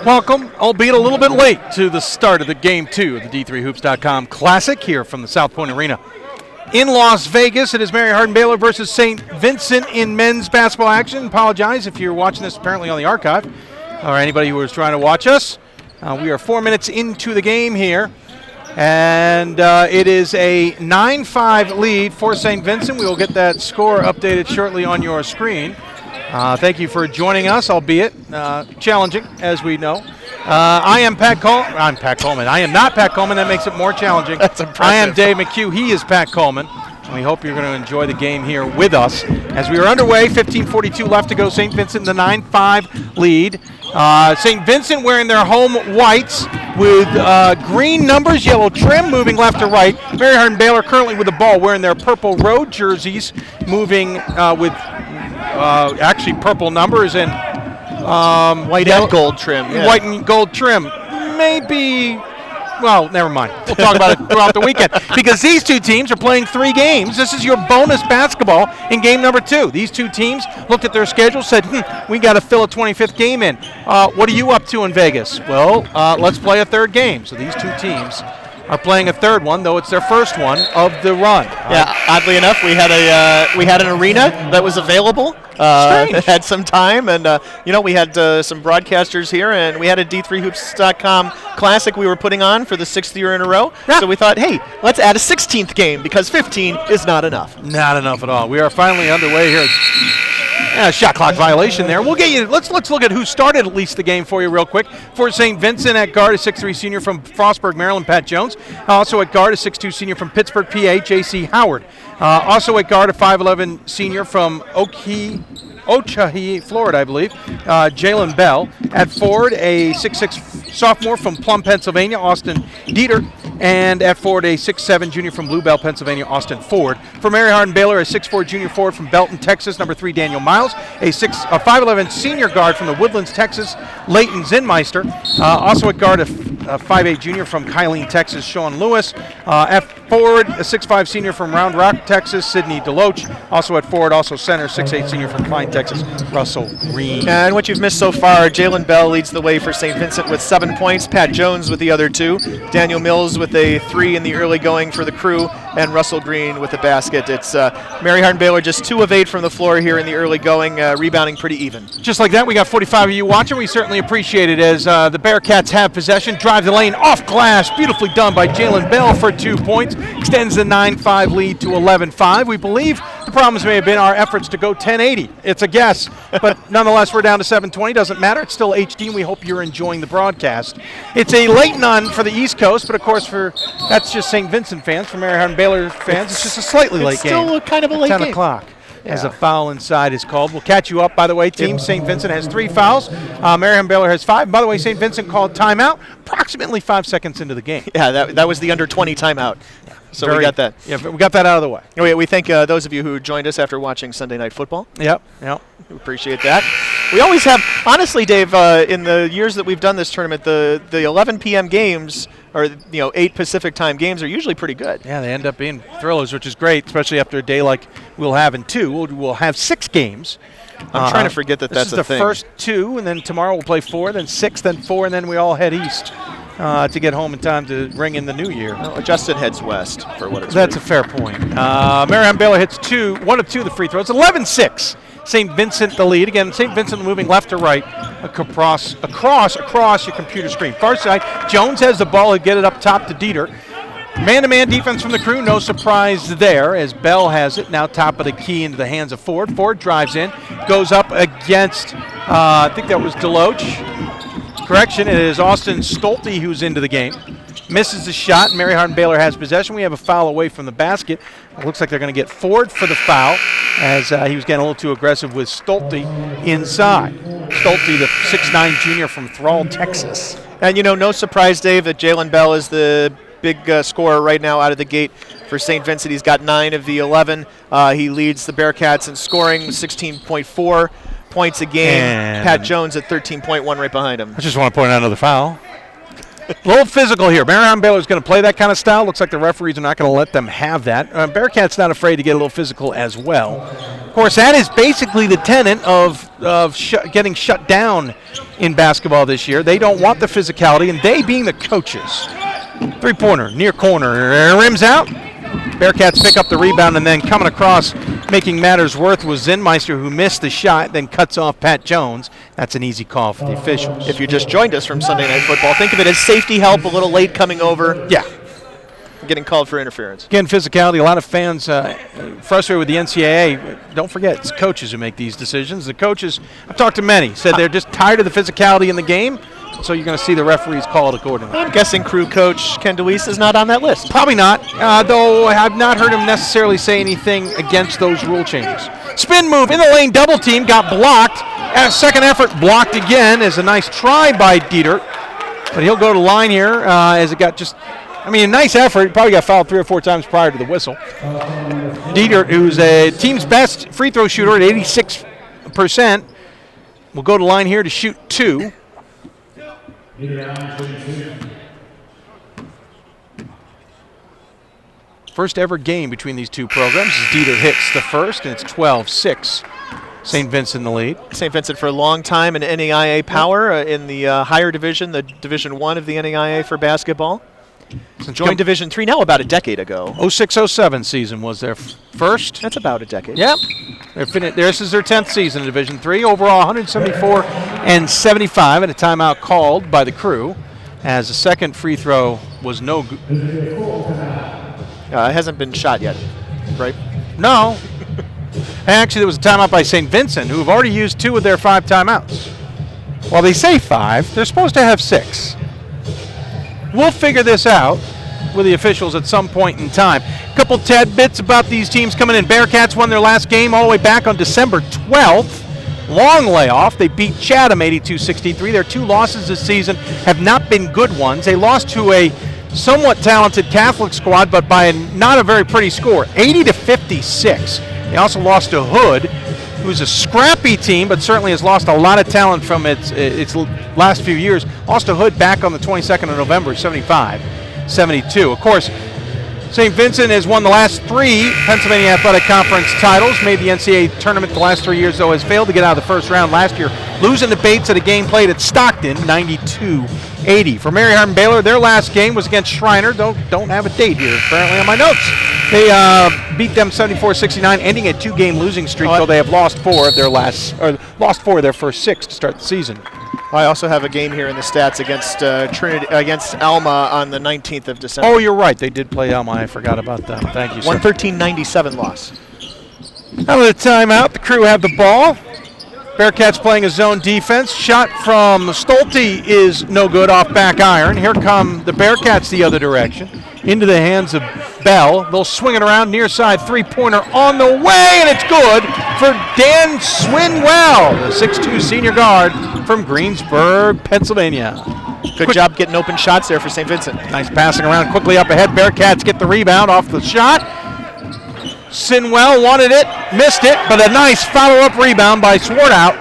Welcome, albeit a little bit late, to the start of the Game 2 of the D3Hoops.com Classic here from the South Point Arena. In Las Vegas, it is Mary Hardin-Baylor versus St. Vincent in men's basketball action. Apologize if you're watching this apparently on the archive, or anybody who was trying to watch us. We are 4 minutes into the game here, and it is a 9-5 lead for St. Vincent. We will get that score updated shortly on your screen. Thank you for joining us, albeit challenging, as we know. I am Pat Coleman. I'm Pat Coleman. I am not Pat Coleman. That makes it more challenging. That's impressive. I am Dave McHugh. He is Pat Coleman. And we hope you're going to enjoy the game here with us. As we are underway, 15:42 left to go. St. Vincent in the 9-5 lead. St. Vincent wearing their home whites with green numbers, yellow trim, moving left to right. Mary Hardin-Baylor currently with the ball wearing their purple road jerseys, moving with actually purple numbers and white and gold trim. Yeah. White and gold trim. Maybe, well, never mind. We'll talk about it throughout the weekend. Because these two teams are playing 3 games. This is your bonus basketball in game number 2. These two teams looked at their schedule, said, we got to fill a 25th game in. What are you up to in Vegas? Well, let's play a 3rd game. So these two teams are playing a 3rd one, though it's their first one of the run. Yeah, oddly enough, we had an arena that was available. Had some time, and we had some broadcasters here, and we had a D3Hoops.com Classic we were putting on for the 6th year in a row. Yeah. So we thought, hey, let's add a 16th game because 15 is not enough. Not enough at all. We are finally underway here. Shot clock violation there. We'll get you. Let's look at who started at least the game for you real quick. For St. Vincent at guard, a 6'3" senior from Frostburg, Maryland, Pat Jones. Also at guard, a 6'2" senior from Pittsburgh, PA, J.C. Howard. Also at guard, a 5'11" senior from Ochahe, Florida, I believe, Jalen Bell. At forward, a 6'6" sophomore from Plum, Pennsylvania, Austin Dieter. And at forward, a 6'7" junior from Bluebell, Pennsylvania, Austin Ford. For Mary Hardin-Baylor, a 6'4" junior forward from Belton, Texas, number 3, Daniel Miles. A 5'11" senior guard from the Woodlands, Texas, Leighton Zinmeister. Also at guard, a 5'8" junior from Kylene, Texas, Sean Lewis. At forward, a 6'5" senior from Round Rock, Texas, Sidney Deloach. Also at forward, also center, 6'8" senior from Klein, Texas, Russell Green. And what you've missed so far, Jalen Bell leads the way for St. Vincent with 7 points. Pat Jones with the other 2. Daniel Mills with a 3 in the early going for the crew, and Russell Green with the basket. It's Mary Hardin-Baylor just 2 of 8 from the floor here in the early going, rebounding pretty even. Just like that, we got 45 of you watching. We certainly appreciate it as the Bearcats have possession, drive the lane, off glass, beautifully done by Jalen Bell for 2 points, extends the 9-5 lead to 11-5. We believe the problems may have been our efforts to go 1080. It's a guess, but nonetheless, we're down to 720. Doesn't matter. It's still HD, and we hope you're enjoying the broadcast. It's a late none for the East Coast, but of course, that's just St. Vincent fans. For Mary Hardin-Baylor fans, it's just a slightly late game. It's still kind of a late 10 game. 10 o'clock. Yeah. As a foul inside is called. We'll catch you up, by the way, team. St. Vincent has 3 fouls. Mary Hardin-Baylor has 5. By the way, St. Vincent called timeout approximately 5 seconds into the game. Yeah, that was the under 20 timeout. So we got that. Yeah, we got that out of the way. We thank those of you who joined us after watching Sunday Night Football. Yep. We appreciate that. We always have, honestly, Dave, in the years that we've done this tournament, the 11 p.m. games, or 8 Pacific time games, are usually pretty good. Yeah, they end up being thrillers, which is great, especially after a day like we'll have in 2. We'll have 6 games. I'm trying to forget that's a thing. This is the first 2, and then tomorrow we'll play 4, then 6, then 4, and then we all head east to get home in time to ring in the new year. Well, Justin heads west for what it's That's a fair point. Mary Hardin-Baylor hits 1 of 2 the free throws. 11-6. St. Vincent the lead. Again, St. Vincent moving left to right across your computer screen. Far side, Jones has the ball. He'll get it up top to Dieter. Man-to-man defense from the crew, no surprise there as Bell has it. Now top of the key into the hands of Ford. Ford drives in, goes up against, I think that was Deloach. Correction, it is Austin Stolte who's into the game. Misses the shot. Mary Hardin-Baylor has possession. We have a foul away from the basket. It looks like they're going to get Ford for the foul as he was getting a little too aggressive with Stolte inside. Stolte, the 6'9" junior from Thrall, Texas. And, no surprise, Dave, that Jalen Bell is the big scorer right now out of the gate for St. Vincent. He's got 9 of the 11. He leads the Bearcats in scoring, 16.4 points a game. And Pat Jones at 13.1 right behind him. I just want to point out another foul. little physical here. Mary Hardin-Baylor is going to play that kind of style. Looks like the referees are not going to let them have that. Bearcats not afraid to get a little physical as well. Of course, that is basically the tenet of getting shut down in basketball this year. They don't want the physicality, and they being the coaches. Three-pointer, near corner, rims out. Bearcats pick up the rebound, and then coming across, making matters worse, was Zinmeister, who missed the shot, then cuts off Pat Jones. That's an easy call for the officials. If you just joined us from Sunday Night Football, think of it as safety help, a little late coming over. Yeah. Getting called for interference. Again, physicality. A lot of fans frustrated with the NCAA. Don't forget, it's coaches who make these decisions. The coaches, I've talked to many, said they're just tired of the physicality in the game, so you're going to see the referees call it accordingly. I'm guessing crew coach Ken DeWeese is not on that list. Probably not, though I've not heard him necessarily say anything against those rule changes. Spin move in the lane, double team, got blocked. Second effort, blocked again, is a nice try by Dietert. But he'll go to line here as it got just, a nice effort. He probably got fouled 3 or 4 times prior to the whistle. Dietert, who's a team's best free throw shooter at 86%, will go to line here to shoot 2. First ever game between these two programs as Dieter hits the first, and it's 12-6. St. Vincent in the lead. St. Vincent for a long time in NAIA power in the higher division, the Division 1 of the NAIA for basketball. Joined Division 3 now about a decade ago. 06-07 season was their first. That's about a decade. Yep. This is their 10th season in Division 3. Overall 174 and 75, and a timeout called by the crew as the second free throw was no good. It hasn't been shot yet, right? No. Actually, there was a timeout by St. Vincent, who have already used 2 of their 5 timeouts. While they say 5, they're supposed to have 6. We'll figure this out with the officials at some point in time. A couple tad bits about these teams coming in. Bearcats won their last game all the way back on December 12th. Long layoff. They beat Chatham 82-63. Their 2 losses this season have not been good ones. They lost to a somewhat talented Catholic squad, but by not a very pretty score, 80-56. They also lost to Hood, who's a scrappy team, but certainly has lost a lot of talent from its last few years. Lost to Hood back on the 22nd of November, 75-72. Of course, St. Vincent has won the last 3 Pennsylvania Athletic Conference titles, made the NCAA tournament the last 3 years, though has failed to get out of the first round last year, losing to Bates at a game played at Stockton, 92-80. For Mary Hardin-Baylor, their last game was against Shriner. Don't have a date here, apparently, on my notes. They beat them 74-69, ending a 2-game losing streak, though they have lost 4 of their first 6 to start the season. I also have a game here in the stats against Alma on the 19th of December. Oh, you're right. They did play Alma. I forgot about that. Thank you, sir. 113-97 loss. Out of the timeout, the crew have the ball. Bearcats playing a zone defense. Shot from Stolte is no good off back iron. Here come the Bearcats the other direction. Into the hands of Bell. They'll swing it around near side. 3-pointer on the way, and it's good for Dan Swinwell, the 6'2 senior guard from Greensburg, Pennsylvania. Good job getting open shots there for St. Vincent. Nice passing around quickly up ahead. Bearcats get the rebound off the shot. Sinwell wanted it, missed it, but a nice follow-up rebound by Swartout,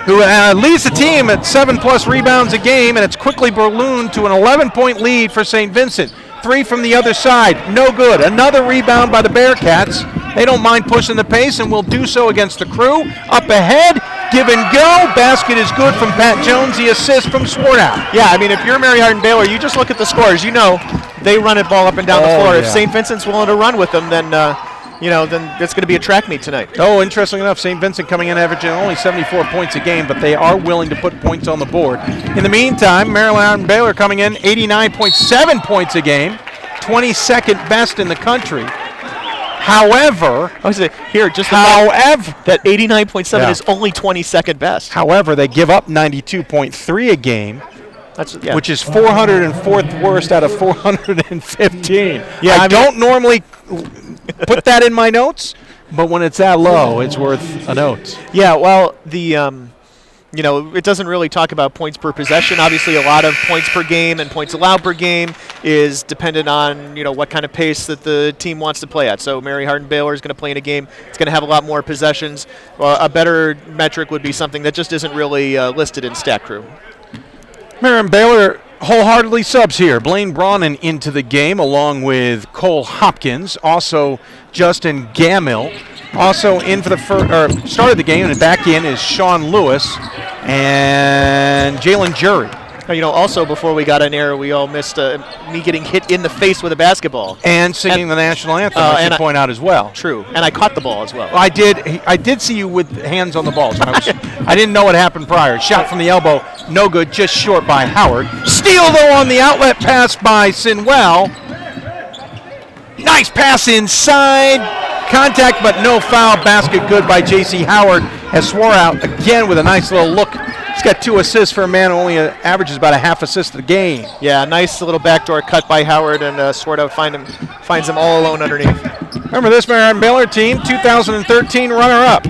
who leads the team at 7+ rebounds a game, and it's quickly ballooned to an 11-point lead for St. Vincent. 3 from the other side, no good. Another rebound by the Bearcats. They don't mind pushing the pace and will do so against the crew. Up ahead, give and go. Basket is good from Pat Jones, the assist from Swartout. Yeah, if you're Mary Hardin-Baylor, you just look at the scores. They run it ball up and down the floor. Yeah. If St. Vincent's willing to run with them, then then it's going to be a track meet tonight. Oh, interesting enough, St. Vincent coming in averaging only 74 points a game, but they are willing to put points on the board. In the meantime, Mary Hardin-Baylor coming in 89.7 points a game, 22nd best in the country. However, that 89.7 is only 22nd best. However, they give up 92.3 a game. Which is 404th worst out of 415. Yeah, I don't normally put that in my notes, but when it's that low, it's worth a note. Yeah, well, it doesn't really talk about points per possession. Obviously, a lot of points per game and points allowed per game is dependent on, what kind of pace that the team wants to play at. So Mary Hardin-Baylor is going to play in a game. It's going to have a lot more possessions. A better metric would be something that just isn't really listed in Stat Crew. Mary Hardin-Baylor wholeheartedly subs here. Blaine Braunen into the game along with Cole Hopkins. Also Justin Gammill. Also in for the started the game and back in is Sean Lewis and Jalen Jury. Also before we got on air, we all missed me getting hit in the face with a basketball. And singing the national anthem, I should point out as well. True. And I caught the ball as well. I did see you with hands on the ball. So I didn't know what happened prior. Shot from the elbow, no good, just short by Howard. Steal, though, on the outlet pass by Sinwell. Nice pass inside. Contact, but no foul. Basket good by J.C. Howard. Has swore out again with a nice little look. He's got 2 assists for a man who only averages about a half assist a game. Yeah, nice little backdoor cut by Howard, and Swartout finds him all alone underneath. Remember this Mary Hardin-Baylor team, 2013 runner-up.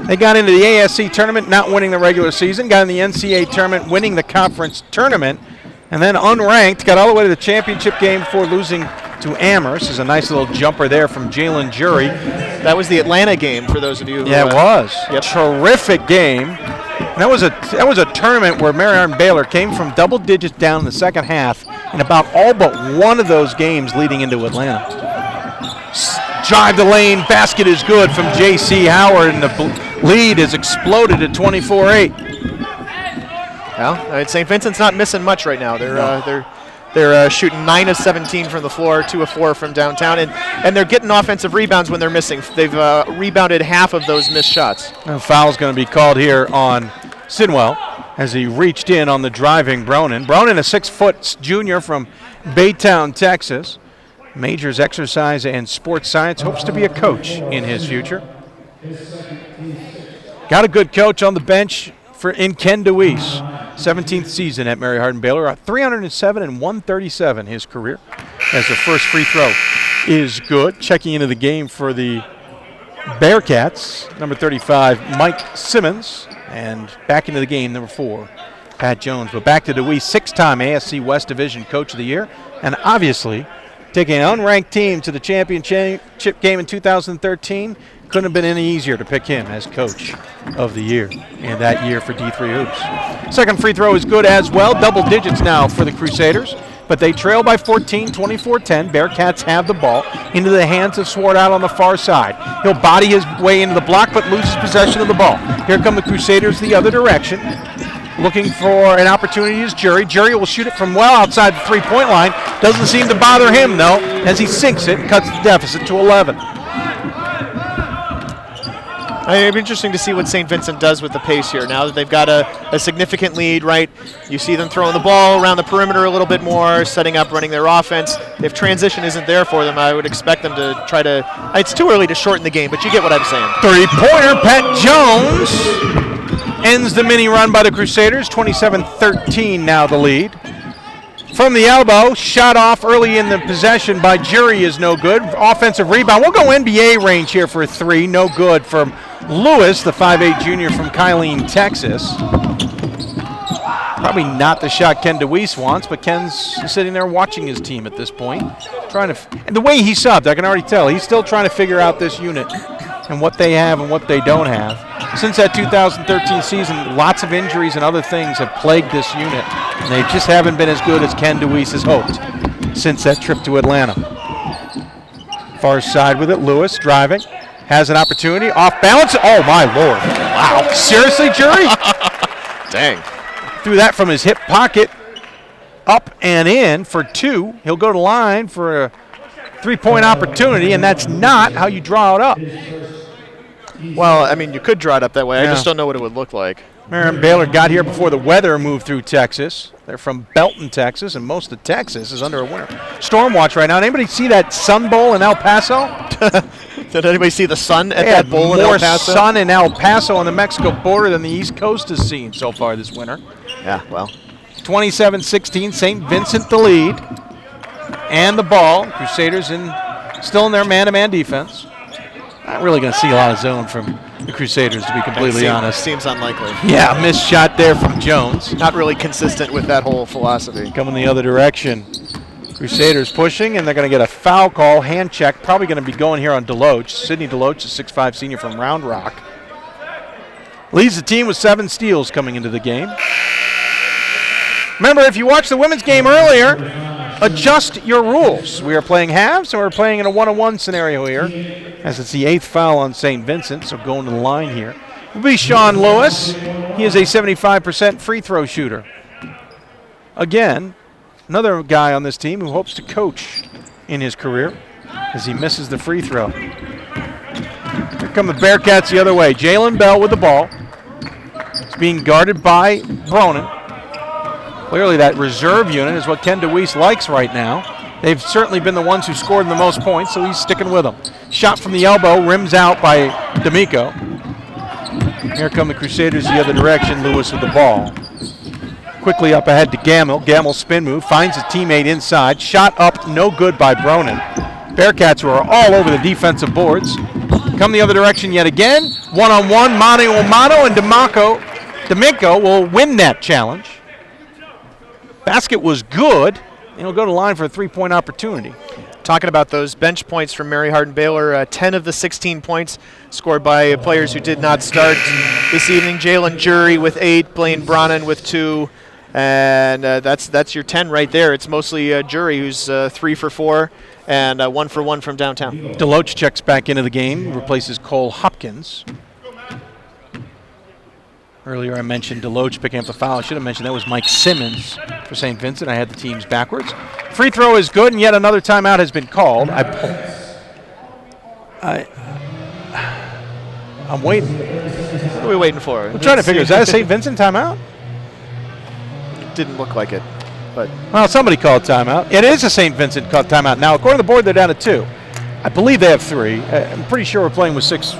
They got into the ASC tournament, not winning the regular season, got in the NCAA tournament, winning the conference tournament, and then unranked, got all the way to the championship game before losing to Amherst. There's a nice little jumper there from Jalen Jury. That was the Atlanta game for those of you who... Yeah, it was. Yep. Terrific game. That was a tournament where Mary Hardin-Baylor came from double digits down in the second half in about all but one of those games leading into Atlanta. Drive the lane, basket is good from J.C. Howard, and the lead has exploded to 24-8. Well, St. Vincent's not missing much right now. They're shooting 9 of 17 from the floor, 2 of 4 from downtown, and they're getting offensive rebounds when they're missing. They've rebounded half of those missed shots. A foul's going to be called here on Sinwell as he reached in on the driving Braunen. Braunen, a 6-foot junior from Baytown, Texas. Majors exercise and sports science. Hopes to be a coach in his future. Got a good coach on the bench in Ken DeWeese. 17th season at Mary Hardin-Baylor, 307 and 137 his career, as the first free throw is good. Checking into the game for the Bearcats, number 35, Mike Simmons, and back into the game, number 4, Pat Jones. But back to DeWeese, 6-time ASC West Division Coach of the Year, and obviously taking an unranked team to the championship game in 2013. Couldn't have been any easier to pick him as Coach of the Year, and that year for D3 Hoops. Second free throw is good as well. Double digits now for the Crusaders, but they trail by 14, 24-10. Bearcats have the ball into the hands of Swartout on the far side. He'll body his way into the block, but loses possession of the ball. Here come the Crusaders the other direction. Looking for an opportunity is Jury. Jury will shoot it from well outside the three-point line. Doesn't seem to bother him, though, as he sinks it and cuts the deficit to 11. It'd be interesting to see what St. Vincent does with the pace here. Now that they've got a significant lead, right? You see them throwing the ball around the perimeter a little bit more, setting up, running their offense. If transition isn't there for them, I would expect them to try to... It's too early to shorten the game, but you get what I'm saying. Three-pointer, Pat Jones ends the mini run by the Crusaders. 27-13 now the lead. From the elbow, shot off early in the possession by Jury is no good. Offensive rebound. We'll go NBA range here for a 3. No good from Lewis, the 5'8 junior from Kylene, Texas. Probably not the shot Ken DeWeese wants, but Ken's sitting there watching his team at this point. And the way he subbed, I can already tell, he's still trying to figure out this unit and what they have and what they don't have. Since that 2013 season, lots of injuries and other things have plagued this unit, and they just haven't been as good as Ken DeWeese has hoped since that trip to Atlanta. Far side with it, Lewis driving, has an opportunity, off balance. Oh my Lord! Wow, seriously, Jury? Dang! Threw that from his hip pocket, up and in for 2. He'll go to line for a 3-point opportunity, and that's not how you draw it up. Well, I mean, you could draw it up that way. Yeah. I just don't know what it would look like. Mary Hardin-Baylor got here before the weather moved through Texas. They're from Belton, Texas, and most of Texas is under a winter storm watch right now. Anybody see that Sun Bowl in El Paso? Did anybody see the sun at that bowl in El Paso? More sun in El Paso on the Mexico border than the East Coast has seen so far this winter. Yeah, well. 27-16, St. Vincent the lead. And the ball. Crusaders still in their man-to-man defense. Not really going to see a lot of zone from the Crusaders, to be completely honest. Seems unlikely. Yeah, missed shot there from Jones. Not really consistent with that whole philosophy. Coming the other direction. Crusaders pushing, and they're going to get a foul call, hand check. Probably going to be going here on Deloach. Sidney Deloach, a 6'5 senior from Round Rock. Leads the team with 7 steals coming into the game. Remember, if you watched the women's game earlier, adjust your rules. We are playing halves, and we're playing in a 1-on-1 scenario here, as it's the 8th foul on St. Vincent, so going to the line here will be Sean Lewis. He is a 75% free throw shooter. Again, another guy on this team who hopes to coach in his career as he misses the free throw. Here come the Bearcats the other way. Jalen Bell with the ball. It's being guarded by Bronin. Clearly that reserve unit is what Ken DeWeese likes right now. They've certainly been the ones who scored the most points, so he's sticking with them. Shot from the elbow, rims out by D'Amico. Here come the Crusaders the other direction, Lewis with the ball. Quickly up ahead to Gamble. Gamble spin move, finds his teammate inside. Shot up, no good by Bronin. Bearcats who are all over the defensive boards. Come the other direction yet again. One-on-one, mano a mano, and D'Amico will win that challenge. Basket was good, and he'll go to the line for a three-point opportunity. Talking about those bench points from Mary Hardin-Baylor, 10 of the 16 points scored by players who did not start this evening. Jalen Jury with 8, Blaine Bronin with 2, and that's your 10 right there. It's mostly Jury, who's 3 for 4, and 1 for 1 from downtown. Deloach checks back into the game, replaces Cole Hopkins. Earlier I mentioned Deloach picking up the foul. I should have mentioned that was Mike Simmons for St. Vincent. I had the teams backwards. Free throw is good, and yet another timeout has been called. I'm waiting. What are we waiting for? I'm trying to figure, is that a St. Vincent timeout? Didn't look like it, but. Well, somebody called timeout. It is a St. Vincent called timeout. Now, according to the board, they're down to 2. I believe they have 3. I'm pretty sure we're playing with 6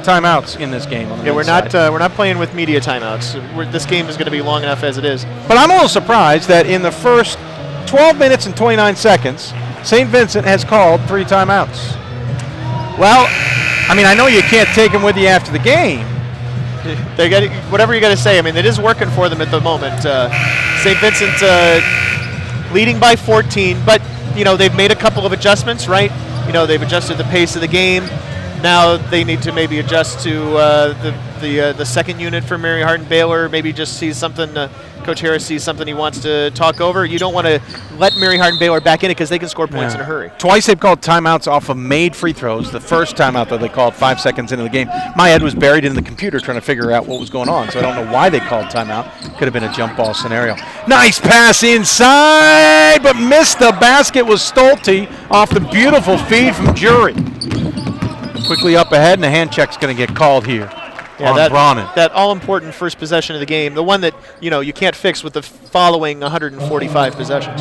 timeouts in this game. On the we're not playing with media timeouts. This game is going to be long enough as it is. But I'm a little surprised that in the first 12 minutes and 29 seconds, St. Vincent has called 3 timeouts. Well, I mean, I know you can't take them with you after the game. They got whatever you got to say. I mean, it is working for them at the moment. St. Vincent leading by 14, but they've made a couple of adjustments, right? They've adjusted the pace of the game. Now they need to maybe adjust to the second unit for Mary Hardin-Baylor. Maybe just see something. Coach Harris sees something he wants to talk over. You don't want to let Mary Hardin-Baylor back in it because they can score points in a hurry. Twice they've called timeouts off of made free throws. The first timeout that they called 5 seconds into the game, my head was buried in the computer trying to figure out what was going on, so I don't know why they called timeout. Could have been a jump ball scenario. Nice pass inside, but missed the basket was Stolte off the beautiful feed from Jury. Quickly up ahead, and a hand check's going to get called here. Yeah, on Bronin. That all-important first possession of the game, the one that you can't fix with the following 145 possessions.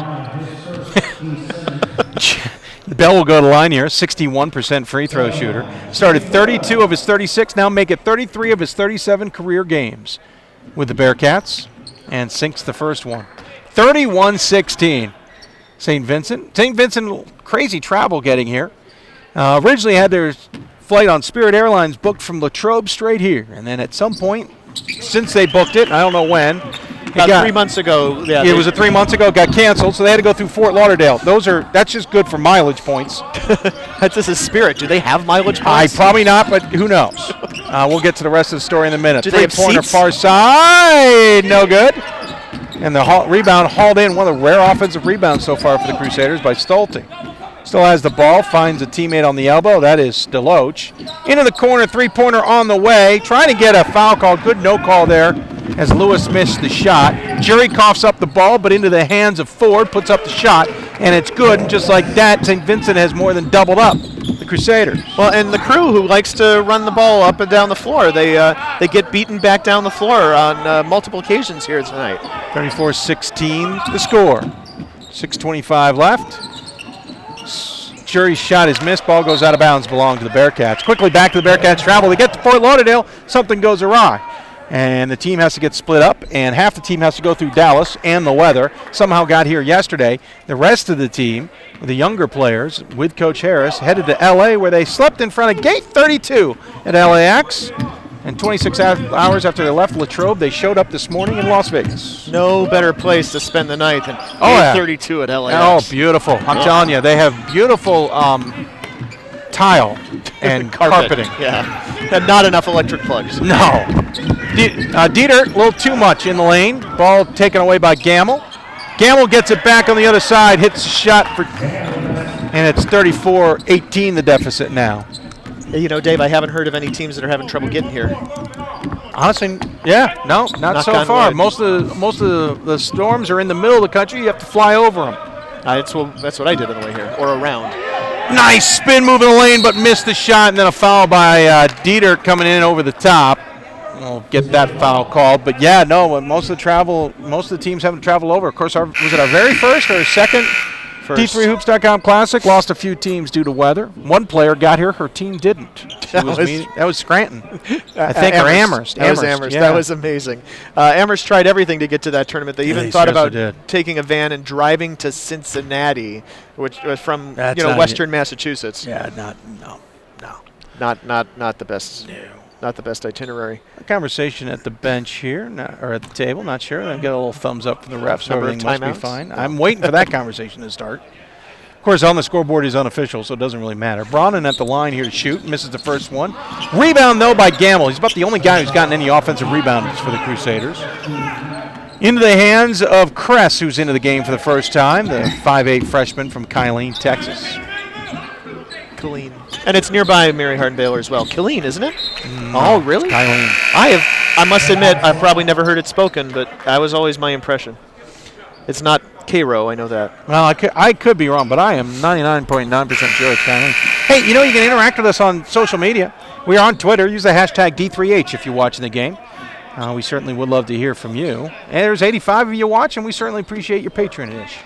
Bell will go to the line here, 61% free throw shooter. Started 32 of his 36, now make it 33 of his 37 career games with the Bearcats, and sinks the first one. 31-16. St. Vincent, crazy travel getting here. Originally had their flight on Spirit Airlines booked from Latrobe straight here, and then at some point, since they booked it, I don't know when. About 3 months ago. Yeah, it was 3 months ago, got canceled, so they had to go through Fort Lauderdale. That's just good for mileage points. That's just a Spirit. Do they have mileage points? Probably not, but who knows? We'll get to the rest of the story in a minute. Do they have Three-pointer seats? far side, no good. And the rebound hauled in, one of the rare offensive rebounds so far for the Crusaders by Stolte. Still has the ball, finds a teammate on the elbow. That is Deloach. Into the corner, three-pointer on the way. Trying to get a foul call. Good no call there as Lewis missed the shot. Jury coughs up the ball, but into the hands of Ford, puts up the shot, and it's good. And just like that, St. Vincent has more than doubled up the Crusaders. Well, and the Crew, who likes to run the ball up and down the floor, they get beaten back down the floor on multiple occasions here tonight. 34-16 the score. 6:25 left. Jury's shot is missed. Ball goes out of bounds, belong to the Bearcats. Quickly back to the Bearcats travel. They get to Fort Lauderdale. Something goes awry. And the team has to get split up, and half the team has to go through Dallas and the weather. Somehow got here yesterday. The rest of the team, the younger players, with Coach Harris, headed to L.A., where they slept in front of Gate 32 at LAX. And 26 hours after they left Latrobe, they showed up this morning in Las Vegas. No better place to spend the night than Gate 32 at LAX. Oh, beautiful. I'm telling you, they have beautiful tile and carpeting. Yeah, and not enough electric plugs. No. Dieter, a little too much in the lane. Ball taken away by Gamble. Gamble gets it back on the other side, hits the shot, and it's 34-18 the deficit now. You know, Dave, I haven't heard of any teams that are having trouble getting here. Honestly, yeah, no, not Knock so on far. wood. Most of the storms are in the middle of the country. You have to fly over them. That's what I did on the way here, or around. Nice spin move in the lane, but missed the shot, and then a foul by Dieter coming in over the top. We'll get that foul called. But yeah, no, most of the teams having to travel over. Of course, was it our very first or second D3Hoops.com Classic? Lost a few teams due to weather. One player got here, her team didn't. That was Scranton, I think, or Amherst. That was Amherst. Yeah. That was amazing. Amherst tried everything to get to that tournament. They even thought about taking a van and driving to Cincinnati, which was from Western Massachusetts. Yeah, Not the best. No. Not the best itinerary. A conversation at the bench here, or at the table, not sure. I've got a little thumbs up from the refs, so everything must be fine. I'm waiting for that conversation to start. Of course, on the scoreboard is unofficial, so it doesn't really matter. Bronin at the line here to shoot, misses the first one. Rebound, though, by Gamble. He's about the only guy who's gotten any offensive rebounds for the Crusaders. Into the hands of Kress, who's into the game for the first time, the 5'8 freshman from Kylene, Texas. Killeen. And it's nearby Mary Hardin-Baylor as well. Killeen, isn't it? No, oh, really? Kylene. I must admit, I've probably never heard it spoken, but that was always my impression. It's not Cairo, I know that. Well, I could be wrong, but I am 99.9% sure it's Kylene. Hey, you can interact with us on social media. We are on Twitter. Use the hashtag D3H if you're watching the game. We certainly would love to hear from you. And there's 85 of you watching. We certainly appreciate your patronage.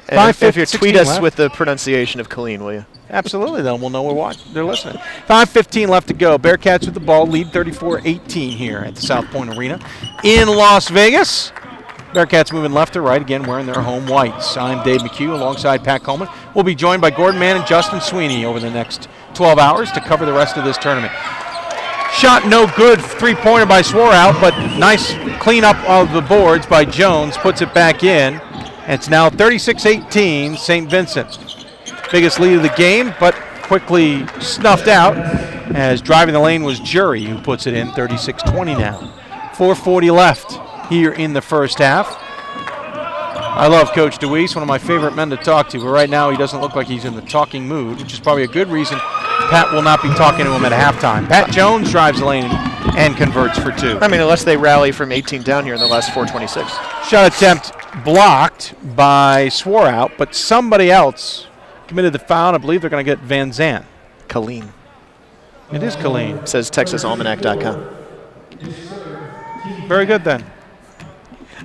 If you tweet us with the pronunciation of Killeen, will you? Absolutely, then we'll know they're listening. 5:15 left to go. Bearcats with the ball, lead 34-18 here at the South Point Arena in Las Vegas. Bearcats moving left to right, again wearing their home whites. I'm Dave McHugh alongside Pat Coleman. We'll be joined by Gordon Mann and Justin Sweeney over the next 12 hours to cover the rest of this tournament. Shot no good, three-pointer by Sworeout, but nice cleanup of the boards by Jones, puts it back in. It's now 36-18, St. Vincent. Biggest lead of the game, but quickly snuffed out as driving the lane was Jury, who puts it in 36-20 now. 4:40 left here in the first half. I love Coach DeWeese, one of my favorite men to talk to, but right now he doesn't look like he's in the talking mood, which is probably a good reason Pat will not be talking to him at halftime. Pat Jones drives the lane and converts for two. I mean, unless they rally from 18 down here in the last 4:26. Shot attempt blocked by Sworeout, but somebody else committed the foul, and I believe they're going to get Van Zandt. Killeen. It is Killeen. Says TexasAlmanac.com. Very good then.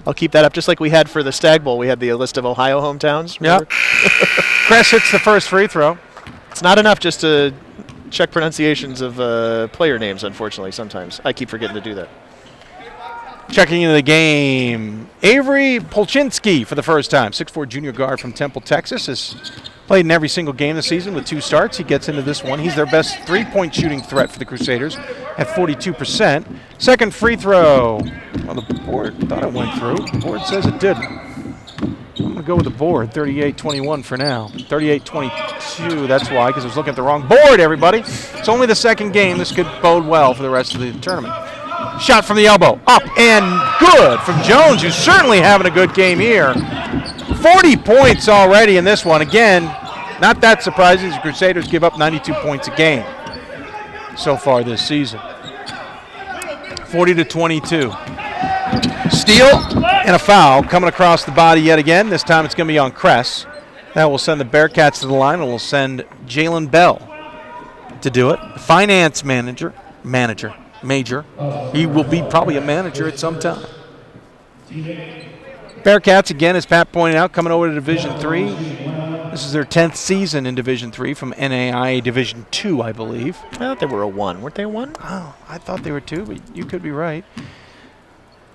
I'll keep that up, just like we had for the Stag Bowl. We had the list of Ohio hometowns. Yep. Kress hits the first free throw. It's not enough just to check pronunciations of player names, unfortunately, sometimes. I keep forgetting to do that. Checking into the game, Avery Polchinski for the first time. 6'4 junior guard from Temple, Texas. Has played in every single game this season with 2 starts. He gets into this one. He's their best three-point shooting threat for the Crusaders at 42%. Second free throw. Well, the board thought it went through. The board says it didn't. I'm going to go with the board, 38-21 for now. 38-22, that's why, because I was looking at the wrong board, everybody. It's only the second game. This could bode well for the rest of the tournament. Shot from the elbow, up and good from Jones, who's certainly having a good game here. 40 points already in this one. Again, not that surprising. The Crusaders give up 92 points a game so far this season. 40-22. Steal and a foul coming across the body yet again. This time it's going to be on Kress. That will send the Bearcats to the line, and will send Jalen Bell to do it. Finance major. He will be probably a manager at some time. Bearcats, again, as Pat pointed out, coming over to Division III. This is their 10th season in Division III from NAIA Division II, I believe. I thought they were a 1. Weren't they a 1? Oh, I thought they were 2, but you could be right.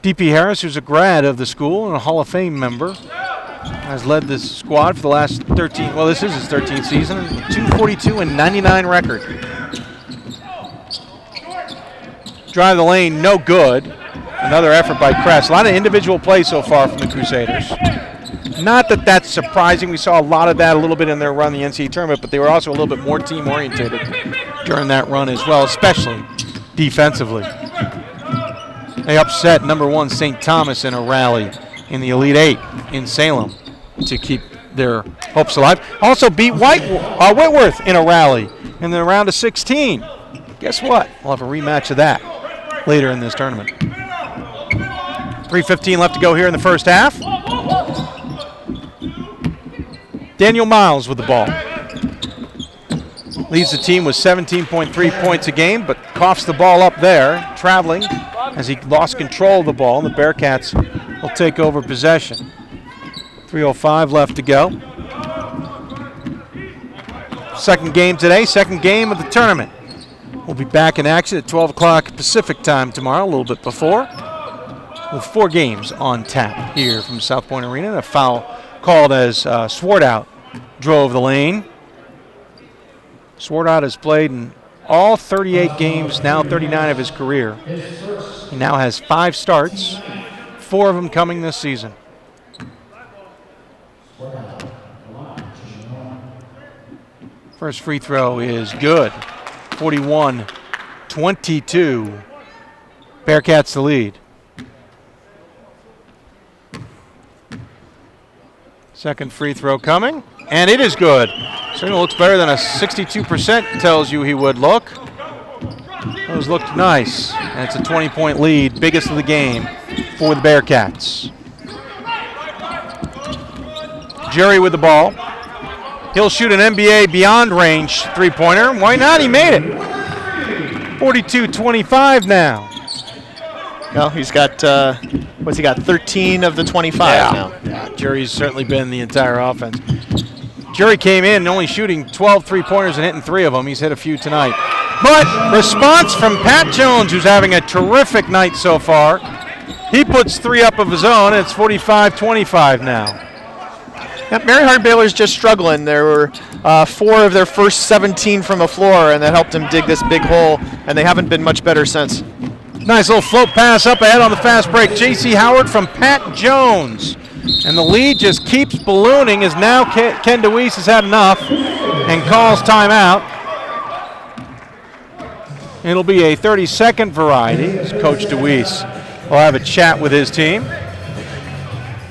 D.P. Harris, who's a grad of the school and a Hall of Fame member, has led this squad for the last 13, well, this is his 13th season, 242-99 record. Drive the lane, no good. Another effort by Kress. A lot of individual play so far from the Crusaders. Not that that's surprising. We saw a lot of that a little bit in their run the NCAA tournament, but they were also a little bit more team-oriented during that run as well, especially defensively. They upset number 1 St. Thomas in a rally in the Elite Eight in Salem to keep their hopes alive. Also beat Whitworth in a rally in the round of 16. Guess what? We'll have a rematch of that later in this tournament. 3:15 left to go here in the first half. Daniel Miles with the ball. Leads the team with 17.3 points a game, but coughs the ball up there, traveling as he lost control of the ball. The Bearcats will take over possession. 3:05 left to go. Second game today, second game of the tournament. We'll be back in action at 12 o'clock Pacific time tomorrow, a little bit before, with 4 games on tap here from South Point Arena. And a foul called as Swartout drove the lane. Swartout has played in all 38 games, now 39 of his career. He now has 5 starts, 4 of them coming this season. First free throw is good. 41-22. Bearcats the lead. Second free throw coming, and it is good. Certainly looks better than a 62% tells you he would look. Those looked nice, and it's a 20-point lead, biggest of the game for the Bearcats. Jerry with the ball. He'll shoot an NBA beyond range three-pointer. Why not? He made it. 42-25 now. Well, he's got, what's he got, 13 of the 25 now. Yeah, Jerry's certainly been the entire offense. Jerry came in only shooting 12 three-pointers and hitting 3 of them. He's hit a few tonight. But response from Pat Jones, who's having a terrific night so far. He puts 3 up of his own, and it's 45-25 now. Yeah, Mary Hardin-Baylor's just struggling. There were 4 of their first 17 from the floor, and that helped them dig this big hole, and they haven't been much better since. Nice little float pass up ahead on the fast break. J.C. Howard from Pat Jones. And the lead just keeps ballooning as now Ken DeWeese has had enough and calls timeout. It'll be a 30-second variety as Coach DeWeese will have a chat with his team.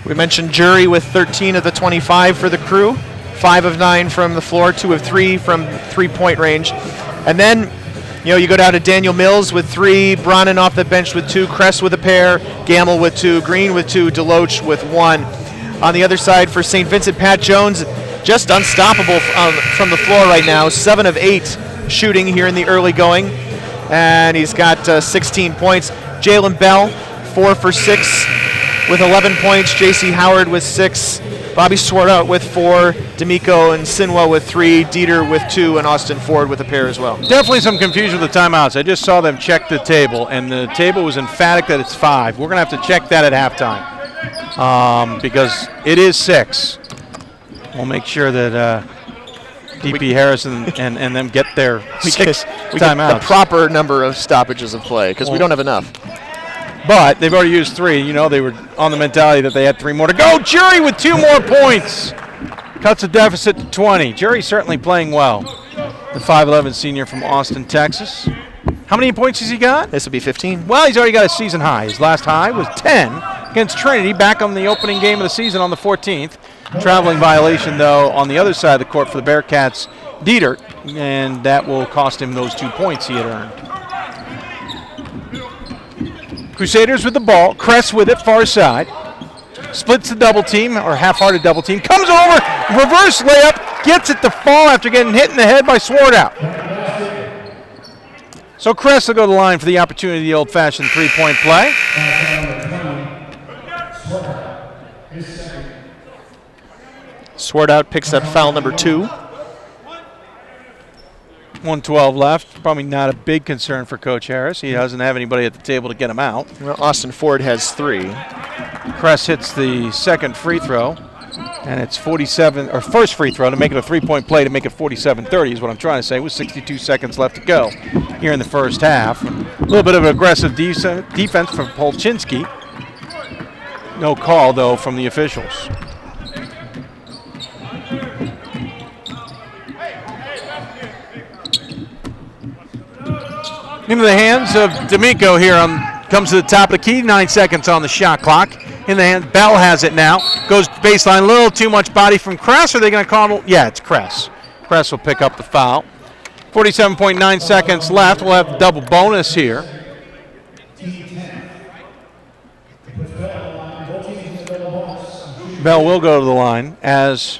We mentioned Jury with 13 of the 25 for the crew, 5 of 9 from the floor, 2 of 3 from three-point range. And then, you go down to Daniel Mills with 3, Brannon off the bench with 2, Kress with a pair, Gamble with 2, Green with 2, Deloach with 1. On the other side for St. Vincent, Pat Jones just unstoppable from the floor right now, 7 of 8 shooting here in the early going. And he's got 16 points. Jalen Bell, 4 for 6 with 11 points. J.C. Howard with 6. Bobby Swartout with 4, D'Amico and Sinwa with 3, Dieter with 2, and Austin Ford with a pair as well. Definitely some confusion with the timeouts. I just saw them check the table, and the table was emphatic that it's 5. We're going to have to check that at halftime because it is 6. We'll make sure that DP Harris and them get their 6 timeouts. Get the proper number of stoppages of play because we don't have enough. But they've already used 3. They were on the mentality that they had 3 more to go. Jerry with 2 more points. Cuts the deficit to 20. Jerry's certainly playing well. The 5'11 senior from Austin, Texas. How many points has he got? This will be 15. Well, he's already got a season high. His last high was 10 against Trinity back on the opening game of the season on the 14th. Traveling violation, though, on the other side of the court for the Bearcats, Dieter, and that will cost him those 2 points he had earned. Crusaders with the ball. Kress with it, far side. Splits the double team, or half-hearted double team. Comes over, reverse layup, gets it to fall after getting hit in the head by Swartout. So Kress will go to the line for the opportunity of the old-fashioned three-point play. Swartout picks up foul number 2. 1:12 left. Probably not a big concern for Coach Harris. He doesn't have anybody at the table to get him out. Well, Austin Ford has 3. Kress hits the second free throw, and it's 47, or first free throw to make it a three-point play to make it 47-30 is what I'm trying to say, with 62 seconds left to go here in the first half. A little bit of aggressive defense from Polchinski. No call, though, from the officials. Into the hands of D'Amico here. Comes to the top of the key. 9 seconds on the shot clock. In the hand, Bell has it now. Goes baseline. A little too much body from Kress. Are they going to call him? Yeah, it's Kress. Kress will pick up the foul. 47.9 seconds left. We'll have double bonus here. Bell will go to the line as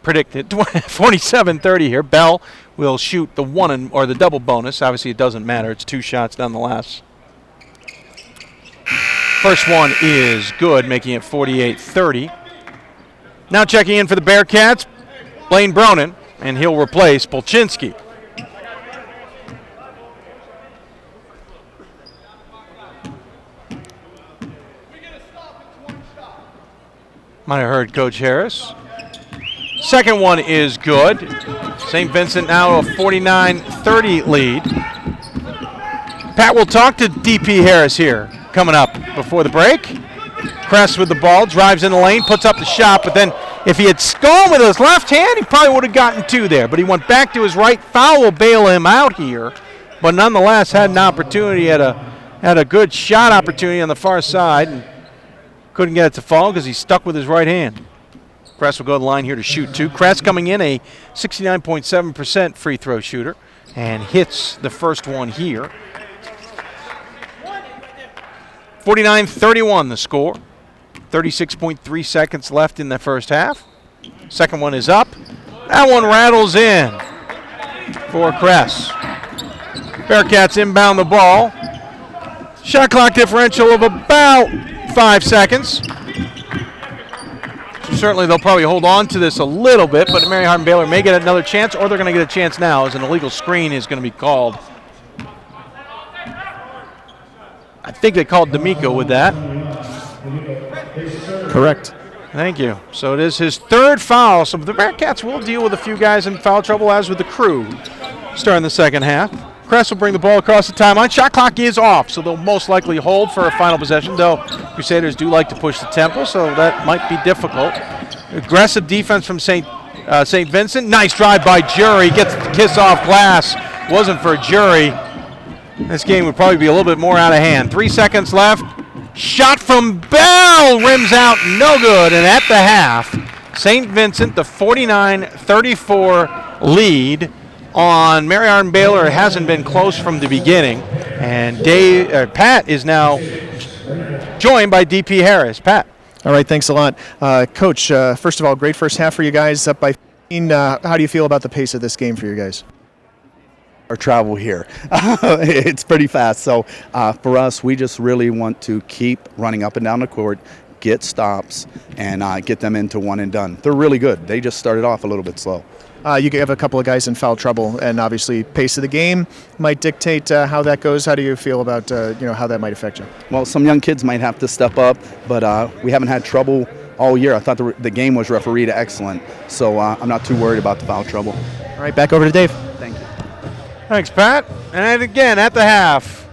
predicted. 47-30 here. Bell will shoot the or the double bonus. Obviously, it doesn't matter. It's 2 shots nonetheless. First one is good, making it 48-30. Now checking in for the Bearcats, Blaine Bronin, and he'll replace Polchinski. Might have heard Coach Harris. Second one is good. St. Vincent now a 49-30 lead. Pat will talk to DP Harris here coming up before the break. Kress with the ball, drives in the lane, puts up the shot, but then if he had gone with his left hand, he probably would have gotten 2 there. But he went back to his right. Foul will bail him out here, but nonetheless had an opportunity, had a good shot opportunity on the far side, and couldn't get it to fall because he's stuck with his right hand. Kress will go to the line here to shoot 2. Kress coming in a 69.7% free throw shooter and hits the first one here. 49-31 the score. 36.3 seconds left in the first half. Second one is up. That one rattles in for Kress. Bearcats inbound the ball. Shot clock differential of about 5 seconds. Certainly they'll probably hold on to this a little bit, but Mary Hardin-Baylor may get another chance, or they're going to get a chance now as an illegal screen is going to be called. I think they called D'Amico with that. Correct. Thank you. So it is his 3rd foul. So the Bearcats will deal with a few guys in foul trouble, as with the Crew, starting the second half. Kress will bring the ball across the timeline. Shot clock is off, so they'll most likely hold for a final possession, though Crusaders do like to push the tempo, so that might be difficult. Aggressive defense from St. Vincent. Nice drive by Jury. Gets the kiss off glass. Wasn't for Jury. This game would probably be a little bit more out of hand. 3 seconds left. Shot from Bell. Rims out. No good. And at the half, St. Vincent, the 49-34 lead on Mary Hardin-Baylor. Hasn't been close from the beginning. And Pat is now joined by DP Harris. Pat. All right, thanks a lot. Coach, first of all, great first half for you guys, up by 15. How do you feel about the pace of this game for you guys? Our travel here. It's pretty fast. So for us, we just really want to keep running up and down the court, get stops, and get them into one and done. They're really good. They just started off a little bit slow. You have a couple of guys in foul trouble, and obviously pace of the game might dictate how that goes. How do you feel about how that might affect you? Well, some young kids might have to step up, but we haven't had trouble all year. I thought the game was refereed excellent, so I'm not too worried about the foul trouble. All right, back over to Dave. Thank you. Thanks, Pat. And again, at the half,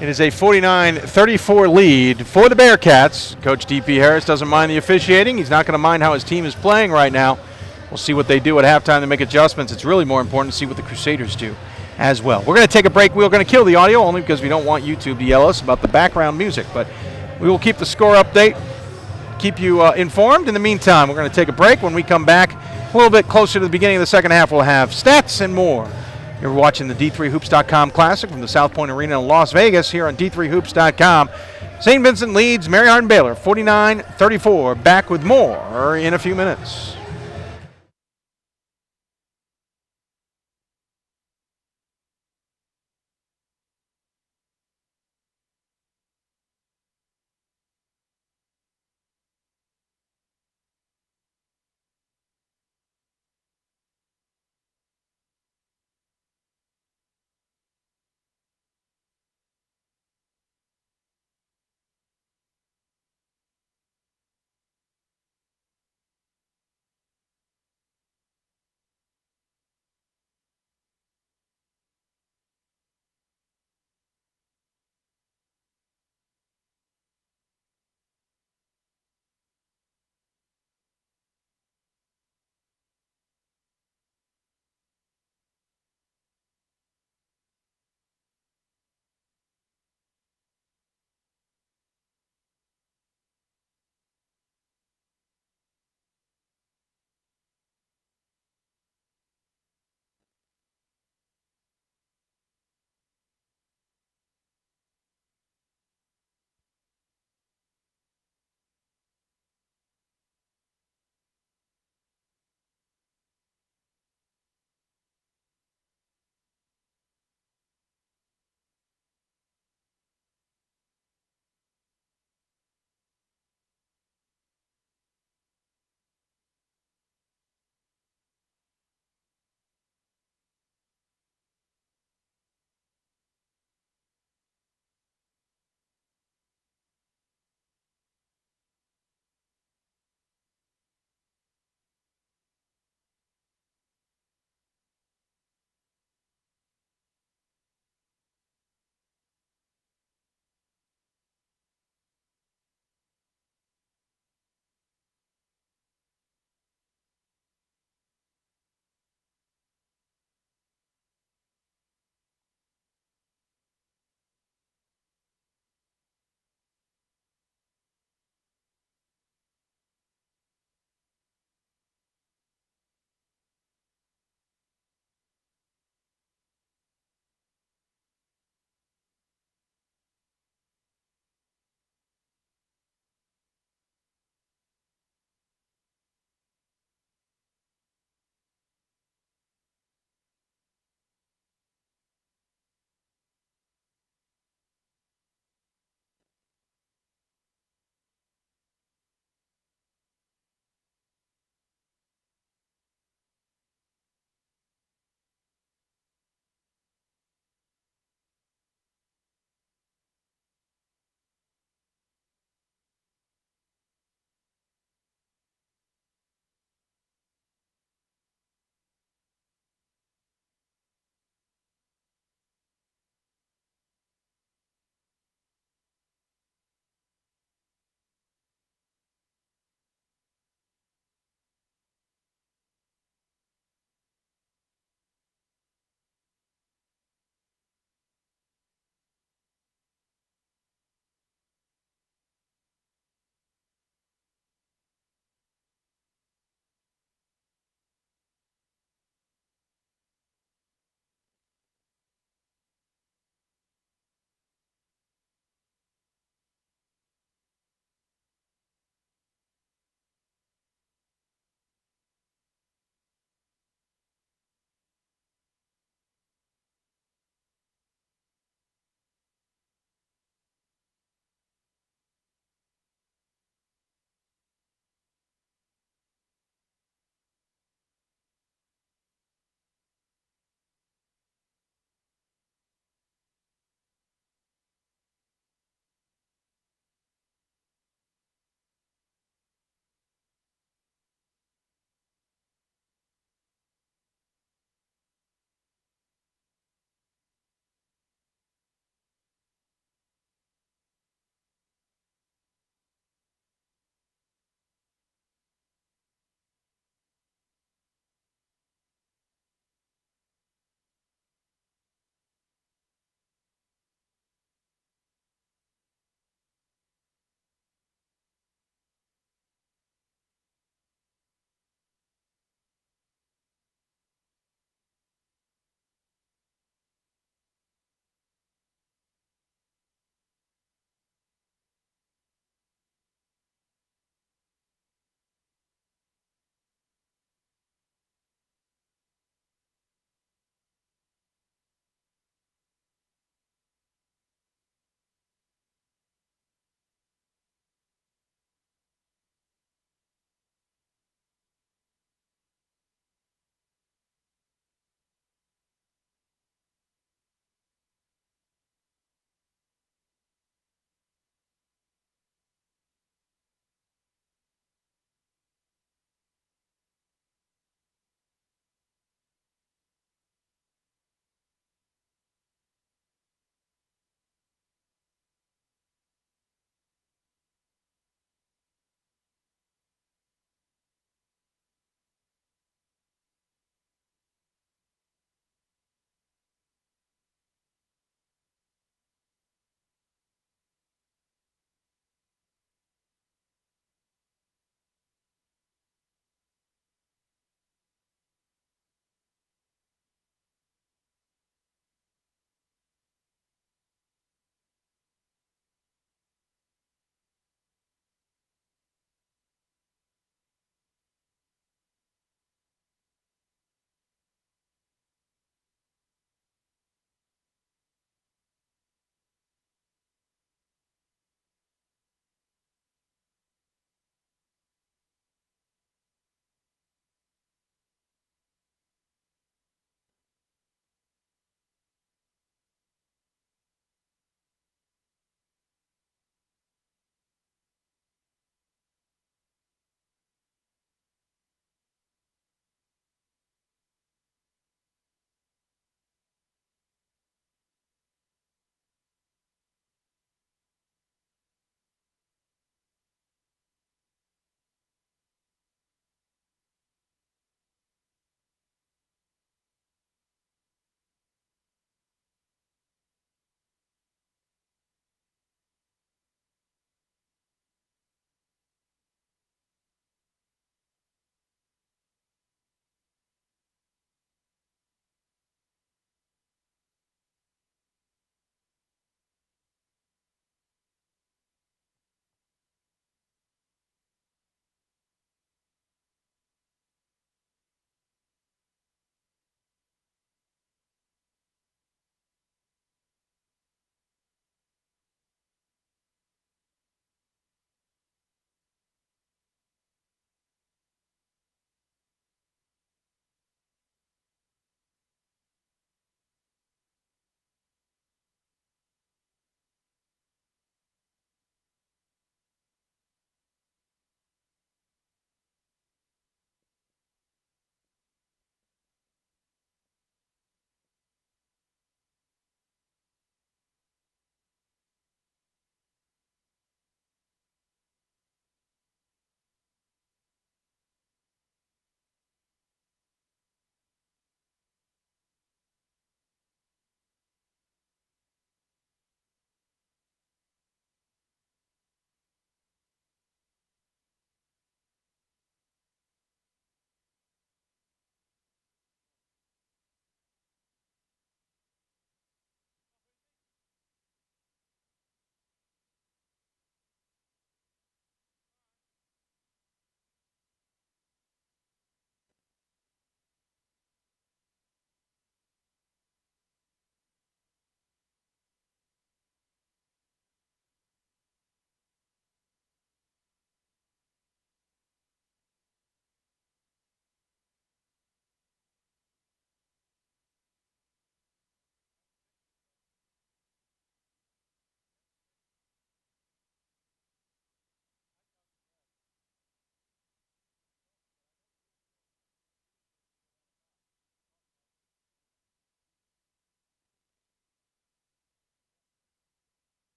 it is a 49-34 lead for the Bearcats. Coach DP Harris doesn't mind the officiating. He's not going to mind how his team is playing right now. We'll see what they do at halftime to make adjustments. It's really more important to see what the Crusaders do as well. We're going to take a break. We're going to kill the audio only because we don't want YouTube to yell us about the background music. But we will keep the score update, keep you informed. In the meantime, we're going to take a break. When we come back a little bit closer to the beginning of the second half, we'll have stats and more. You're watching the D3Hoops.com Classic from the South Point Arena in Las Vegas here on D3Hoops.com. St. Vincent leads Mary Hardin-Baylor 49-34. Back with more in a few minutes.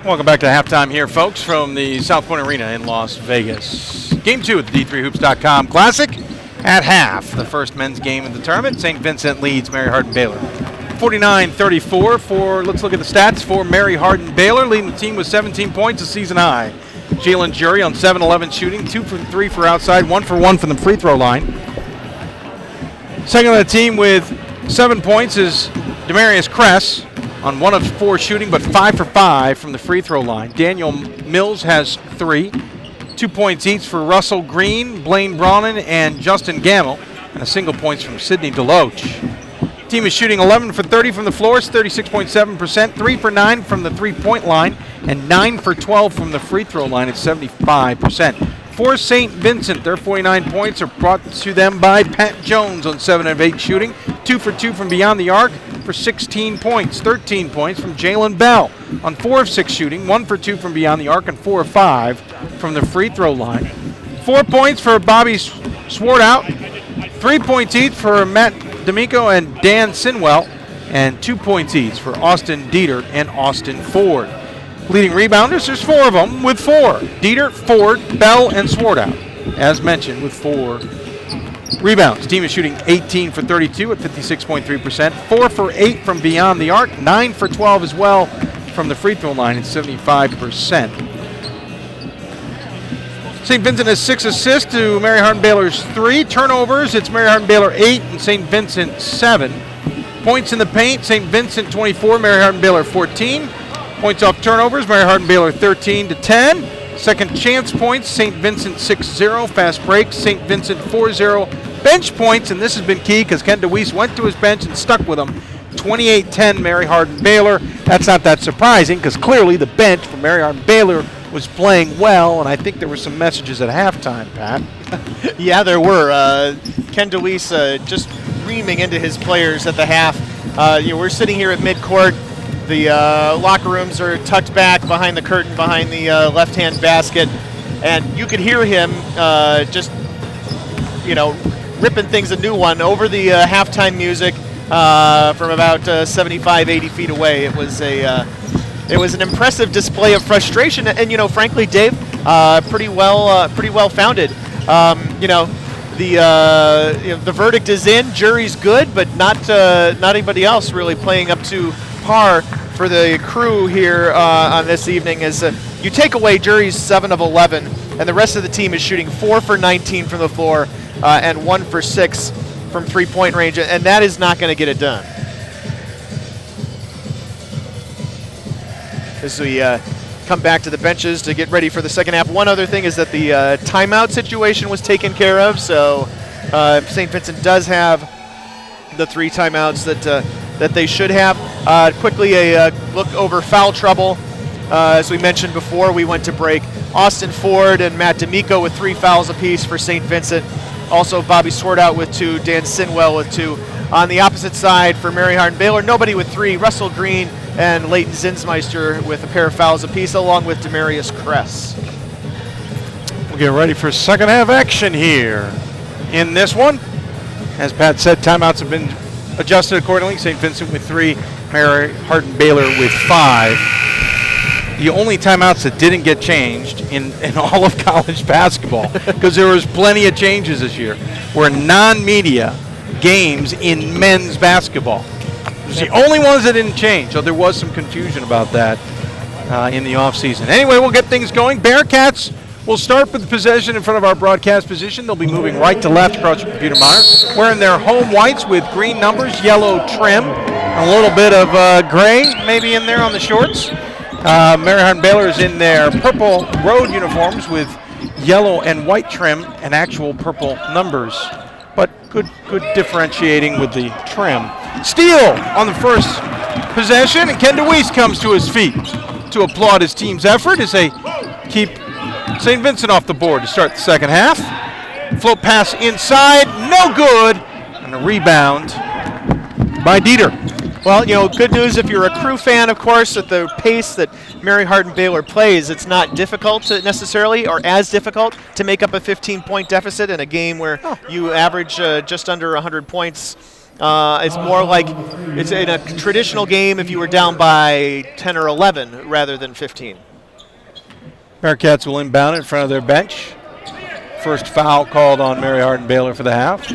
Welcome back to halftime here, folks, from the South Point Arena in Las Vegas. Game 2 of the D3Hoops.com Classic at half. The first men's game of the tournament. St. Vincent leads Mary Hardin-Baylor 49-34 for, let's look at the stats for Mary Hardin-Baylor, leading the team with 17 points, a season high. Jalen Jury on 7-11 shooting, 2 for 3 for outside, 1 for 1 from the free throw line. Second on the team with 7 points is Demarius Kress on 1 of 4 shooting, but 5 for 5 from the free throw line. Daniel Mills has 3. 2 points each for Russell Green, Blaine Brownon, and Justin Gamble, and a single points from Sidney DeLoach. Team is shooting 11 for 30 from the floor, 36.7%, 3 for 9 from the three-point line, and 9 for 12 from the free throw line at 75%. For St. Vincent, their 49 points are brought to them by Pat Jones on 7 of 8 shooting, 2 for 2 from beyond the arc for 16 points, 13 points from Jalen Bell on 4 of 6 shooting, 1 for 2 from beyond the arc, and 4 of 5 from the free throw line. 4 points for Bobby Swartout, 3 points each for Matt D'Amico and Dan Sinwell, and 2 points each for Austin Dieter and Austin Ford. Leading rebounders, there's 4 of them with 4. Dieter, Ford, Bell, and Swartout, as mentioned, with 4 rebounds. Team is shooting 18 for 32 at 56.3%, 4 for 8 from beyond the arc, 9 for 12 as well from the free throw line at 75%. St. Vincent has 6 assists to Mary Hardin-Baylor's 3. Turnovers, it's Mary Hardin-Baylor 8 and St. Vincent 7. Points in the paint, St. Vincent 24, Mary Hardin-Baylor 14. Points off turnovers, Mary Hardin-Baylor 13-10. Second chance points, St. Vincent 6-0. Fast breaks, St. Vincent 4-0. Bench points, and this has been key because Ken DeWeese went to his bench and stuck with him. 28-10 Mary Hardin-Baylor. That's not that surprising because clearly the bench for Mary Hardin-Baylor was playing well, and I think there were some messages at halftime, Pat. Yeah, there were. Ken DeWeese just reaming into his players at the half. We're sitting here at midcourt. The locker rooms are tucked back behind the curtain, behind the left-hand basket, and you could hear him just, ripping things a new one over the halftime music from about 75, 80 feet away. It was an impressive display of frustration, and frankly, Dave, pretty well founded. The verdict is in. Jury's good, but not anybody else really playing up to par for the crew here on this evening. As you take away Jury's 7 of 11, and the rest of the team is shooting 4 for 19 from the floor and 1 for 6 from three-point range, and that is not going to get it done. As we come back to the benches to get ready for the second half. One other thing is that the timeout situation was taken care of, so St. Vincent does have the 3 timeouts that they should have. Quickly, a look over foul trouble. As we mentioned before, we went to break. Austin Ford and Matt D'Amico with 3 fouls apiece for St. Vincent. Also, Bobby Swartout with 2, Dan Sinwell with 2. On the opposite side for Mary Hardin-Baylor, nobody with 3. Russell Green and Leighton Zinsmeister with a pair of fouls apiece, along with Demarius Kress. We'll get ready for second half action here in this one. As Pat said, timeouts have been adjusted accordingly. St. Vincent with 3, Mary Hardin-Baylor with 5. The only timeouts that didn't get changed in all of college basketball, because there was plenty of changes this year, were non-media games in men's basketball. It was the only ones that didn't change, so there was some confusion about that in the offseason. Anyway, we'll get things going. Bearcats will start with the possession in front of our broadcast position. They'll be moving right to left across your computer monitor, wearing their home whites with green numbers, yellow trim, and a little bit of gray maybe in there on the shorts. Mary Hardin-Baylor is in their purple road uniforms with yellow and white trim and actual purple numbers, but good differentiating with the trim. Steal on the first possession, and Ken DeWeese comes to his feet to applaud his team's effort as they keep St. Vincent off the board to start the second half. Float pass inside, no good, and a rebound by Dieter. Well, good news if you're a crew fan, of course, at the pace that Mary Hardin-Baylor plays, it's not difficult necessarily, or as difficult, to make up a 15-point deficit in a game where you average just under 100 points It's more like it's in a traditional game if you were down by 10 or 11 rather than 15. Bearcats will inbound in front of their bench. First foul called on Mary Hardin-Baylor for the half.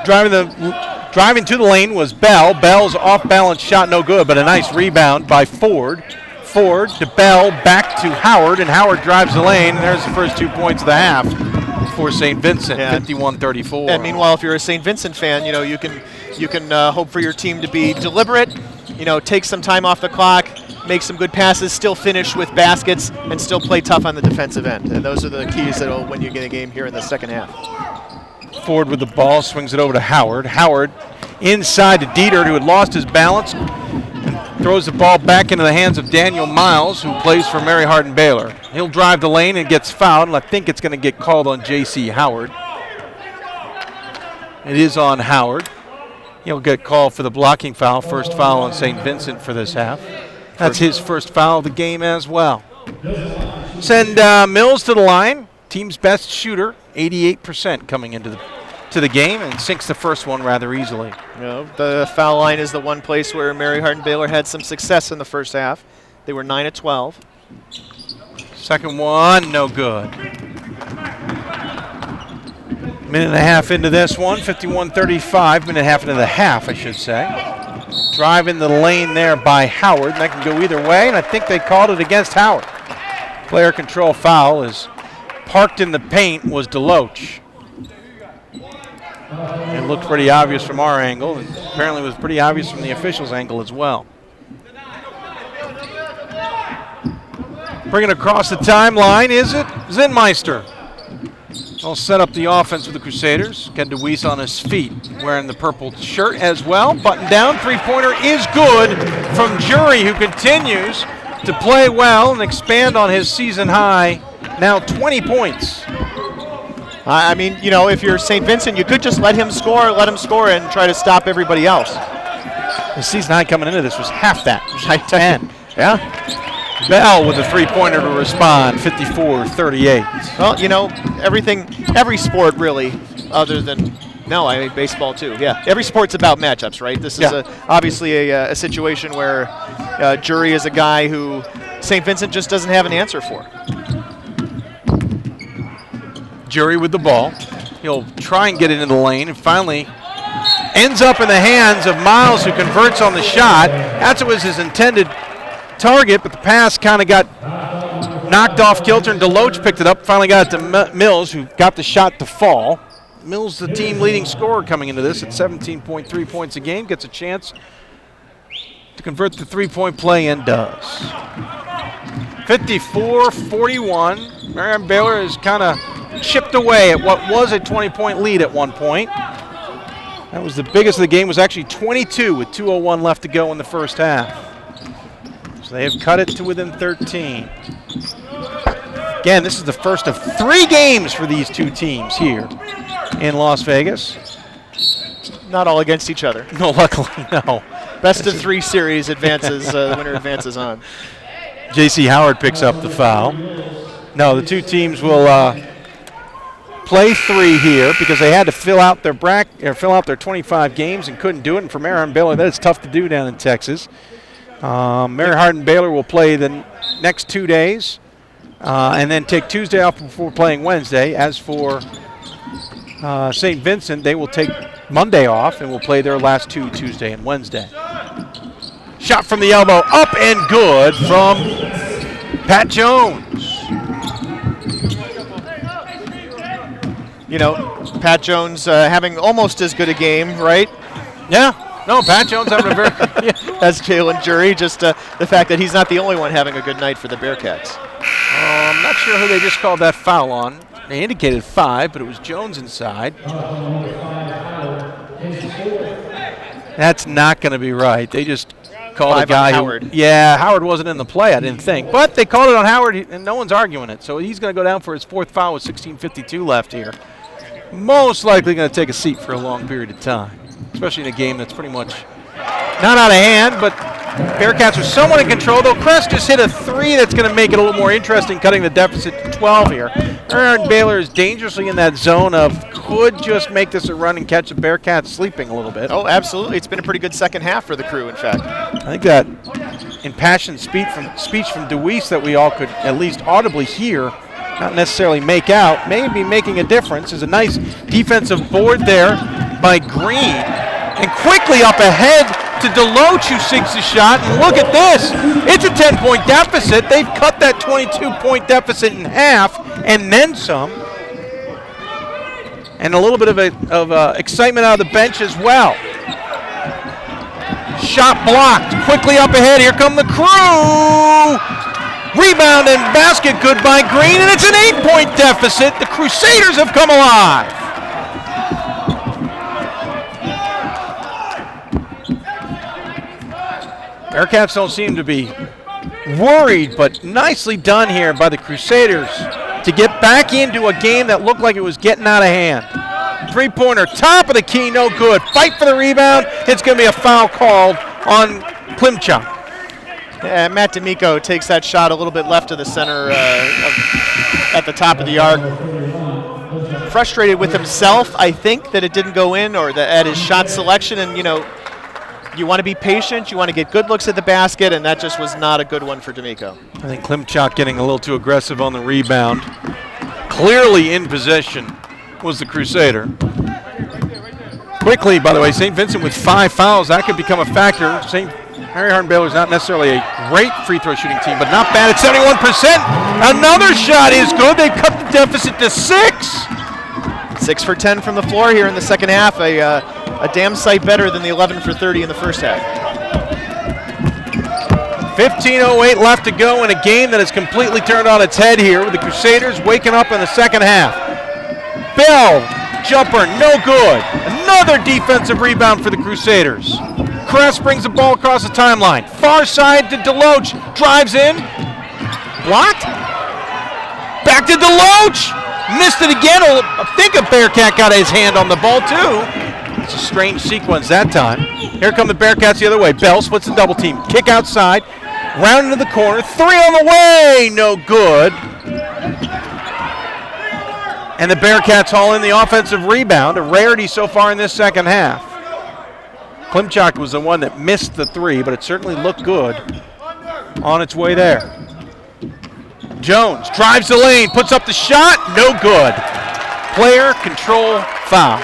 Driving to the lane was Bell. Bell's off-balance shot no good, but a nice rebound by Ford. Ford to Bell, back to Howard, and Howard drives the lane, and there's the first 2 points of the half for St. Vincent, 51-34. And meanwhile, if you're a St. Vincent fan, you can hope for your team to be deliberate, take some time off the clock, make some good passes, still finish with baskets, and still play tough on the defensive end. And those are the keys that will win you a game here in the second half. Ford with the ball, swings it over to Howard. Howard inside to Dietert, who had lost his balance, and throws the ball back into the hands of Daniel Miles, who plays for Mary Hardin-Baylor. He'll drive the lane and gets fouled, and I think it's going to get called on J.C. Howard. It is on Howard. He'll get called for the blocking foul, first foul on St. Vincent for this half. That's his first foul of the game as well. Send Mills to the line. Team's best shooter, 88% coming into the game, and sinks the first one rather easily. The foul line is the one place where Mary Hardin-Baylor had some success in the first half. They were 9 of 12. Second one, no good. Minute and a half into this one, 51-35. Minute and a half into the half, I should say. Driving the lane there by Howard, and that can go either way, and I think they called it against Howard. Player control foul is parked in the paint was DeLoach. It looked pretty obvious from our angle, and apparently was pretty obvious from the officials' angle as well. Bringing across the timeline, is it Zinmeister? I'll set up the offense with the Crusaders. Ken DeWeese on his feet, wearing the purple shirt as well. Button down, three-pointer is good from Jury, who continues to play well and expand on his season high, now 20 points. I mean, if you're St. Vincent, you could just let him score, and try to stop everybody else. The season high coming into this was half that. It was 10. Yeah. Bell with a three-pointer to respond, 54-38. Well, every sport really, other than, baseball too. Yeah, every sport's about matchups, right? This is obviously a situation where Jury is a guy who St. Vincent just doesn't have an answer for. Jury with the ball. He'll try and get it into the lane, and finally ends up in the hands of Miles, who converts on the shot. That's what was his intended target, but the pass kind of got knocked off kilter, and DeLoach picked it up, finally got it to Mills, who got the shot to fall. Mills, the team leading scorer coming into this at 17.3 points a game, gets a chance to convert the three-point play and does. 54-41. Mary Hardin-Baylor is kind of chipped away at what was a 20-point lead at one point. That was the biggest of the game, was actually 22 with 2:01 left to go in the first half. So they have cut it to within 13. Again, this is the first of 3 games for these two teams here in Las Vegas. Not all against each other. No, luckily, no. Best of 3 series advances, the winner advances on. J.C. Howard picks up the foul. No, the two teams will play 3 here because they had to fill out their 25 games and couldn't do it. And for Mary Hardin-Baylor, that is tough to do down in Texas. Mary Hardin-Baylor will play the next 2 days and then take Tuesday off before playing Wednesday. As for St. Vincent, they will take Monday off and will play their last 2 Tuesday and Wednesday. Shot from the elbow, up and good from Pat Jones. Pat Jones having almost as good a game, right? Yeah. No, Pat Jones having a very as Jalen Jury, just the fact that he's not the only one having a good night for the Bearcats. I'm not sure who they just called that foul on. They indicated 5, but it was Jones inside. That's not going to be right. They just called a guy Howard. Howard wasn't in the play, I didn't think. But they called it on Howard, and no one's arguing it. So he's going to go down for his 4th foul with 16:52 left here. Most likely going to take a seat for a long period of time, especially in a game that's pretty much not out of hand, but Bearcats are somewhat in control, though Crest just hit a 3 that's going to make it a little more interesting, cutting the deficit to 12 here. Hardin-Baylor is dangerously in that zone of could just make this a run and catch the Bearcats sleeping a little bit. Oh, absolutely. It's been a pretty good second half for the Crew, in fact. I think that impassioned speech from DeWeese that we all could at least audibly hear, not necessarily make out, maybe making a difference, is a nice defensive board there by Green. And quickly up ahead to Deloach, who sinks the shot. And look at this. It's a 10-point deficit. They've cut that 22-point deficit in half and then some. And a little bit of excitement out of the bench as well. Shot blocked. Quickly up ahead. Here come the Crew. Rebound and basket good by Green. And it's an 8-point deficit. The Crusaders have come alive. Bearcats don't seem to be worried, but nicely done here by the Crusaders to get back into a game that looked like it was getting out of hand. Three-pointer, top of the key, no good. Fight for the rebound. It's going to be a foul called on Klimchuk. Yeah, Matt D'Amico takes that shot a little bit left of the center at the top of the arc. Frustrated with himself, I think, that it didn't go in or at his shot selection. And, you know, you want to be patient, you want to get good looks at the basket, and that just was not a good one for D'Amico. I think Klimchuk getting a little too aggressive on the rebound. Clearly in possession was the Crusader. Quickly, by the way, St. Vincent with 5 fouls. That could become a factor. Mary Hardin-Baylor is not necessarily a great free throw shooting team, but not bad at 71%. Another shot is good. They've cut the deficit to 6. 6 for 10 from the floor here in the second half. A damn sight better than the 11 for 30 in the first half. 15:08 left to go in a game that has completely turned on its head here with the Crusaders waking up in the second half. Bell, jumper, no good. Another defensive rebound for the Crusaders. Kress brings the ball across the timeline. Far side to Deloach, drives in. Blocked. Back to Deloach. Missed it again. I think a Bearcat got his hand on the ball too. It's a strange sequence that time. Here come the Bearcats the other way. Bell splits the double team. Kick outside. Round into the corner. 3 on the way. No good. And the Bearcats haul in the offensive rebound. A rarity so far in this second half. Klimchuk was the one that missed the 3, but it certainly looked good on its way there. Jones drives the lane, puts up the shot, no good. Player control foul.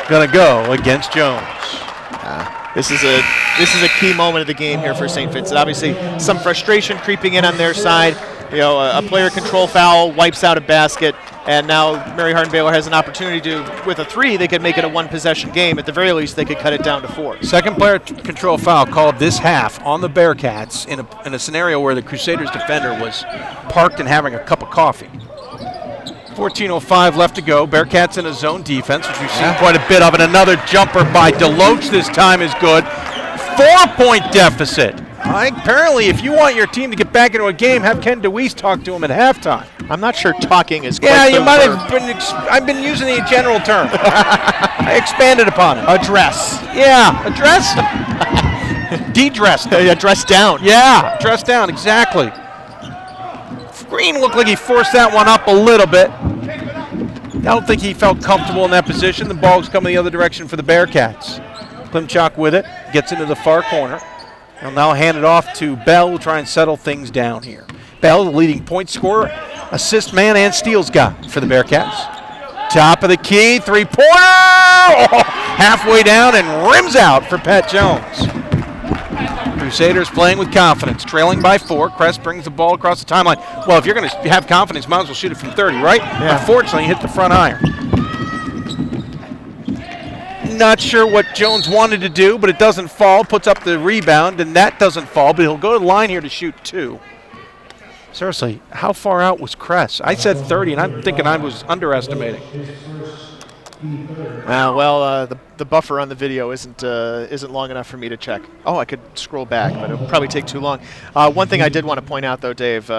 Gonna go against Jones. This is a key moment of the game here for St. Vincent. Obviously, some frustration creeping in on their side. You know, a player control foul wipes out a basket, and now Mary Hardin-Baylor has an opportunity to, with a 3, they could make it a 1-possession game. At the very least, they could cut it down to 4. Second player control foul called this half on the Bearcats in a scenario where the Crusaders defender was parked and having a cup of coffee. 14:05 left to go. Bearcats in a zone defense, which we've seen quite a bit of, and another jumper by Deloach this time is good. 4-point deficit. Apparently, if you want your team to get back into a game, have Ken DeWeese talk to him at halftime. I'm not sure talking is quite you the might word. have been. I've been using the general term. I expanded upon it. Address. Yeah, address. De-dress. Yeah, dress down. Yeah, dress down, exactly. Green looked like he forced that one up a little bit. I don't think he felt comfortable in that position. The ball was coming the other direction for the Bearcats. Klimchuk with it, gets into the far corner. He'll now hand it off to Bell to try and settle things down here. Bell, the leading point scorer, assist man, and steals guy for the Bearcats. Top of the key, three-pointer! Oh, halfway down and rims out for Pat Jones. Crusaders playing with confidence, trailing by 4. Kress brings the ball across the timeline. Well, if you're going to have confidence, might as well shoot it from 30, right? Yeah. Unfortunately, hit the front iron. Not sure what Jones wanted to do, but it doesn't fall. Puts up the rebound, and that doesn't fall, but he'll go to the line here to shoot 2. Seriously, how far out was Kress? I said 30, and I'm thinking I was underestimating. The buffer on the video isn't long enough for me to check. Oh, I could scroll back, but it would probably take too long. One thing I did want to point out, though, Dave,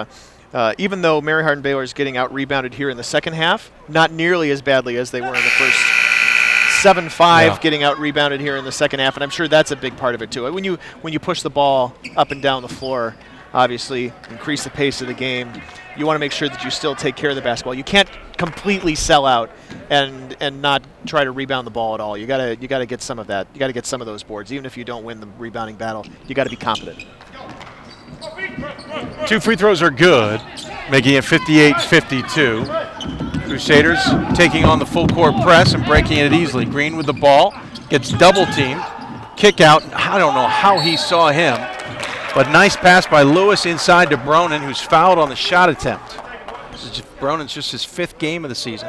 even though Mary Hardin-Baylor is getting out-rebounded here in the second half, not nearly as badly as they were in the first. 7-5 getting out-rebounded here in the second half, and I'm sure that's a big part of it, too. When you push the ball up and down the floor, obviously increase the pace of the game. You want to make sure that you still take care of the basketball. You can't completely sell out and not try to rebound the ball at all. You gotta get some of that. You gotta get some of those boards. Even if you don't win the rebounding battle, you gotta be competent. 2 free throws are good, making it 58-52. Crusaders taking on the full court press and breaking it easily. Green with the ball, gets double teamed. Kick out, I don't know how he saw him, but nice pass by Lewis inside to Bronin, who's fouled on the shot attempt. Bronin's just his 5th game of the season.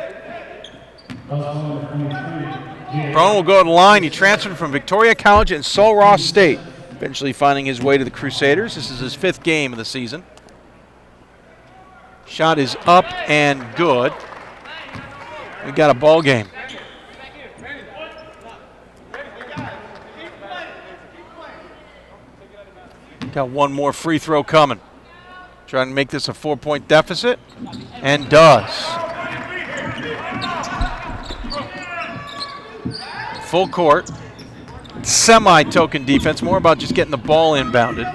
Bronin will go to the line. He transferred from Victoria College and Sul Ross State, eventually finding his way to the Crusaders. This is his 5th game of the season. Shot is up and good. We got a ball game. Got one more free throw coming. Trying to make this a 4-point deficit, and does. Full court, semi-token defense, more about just getting the ball inbounded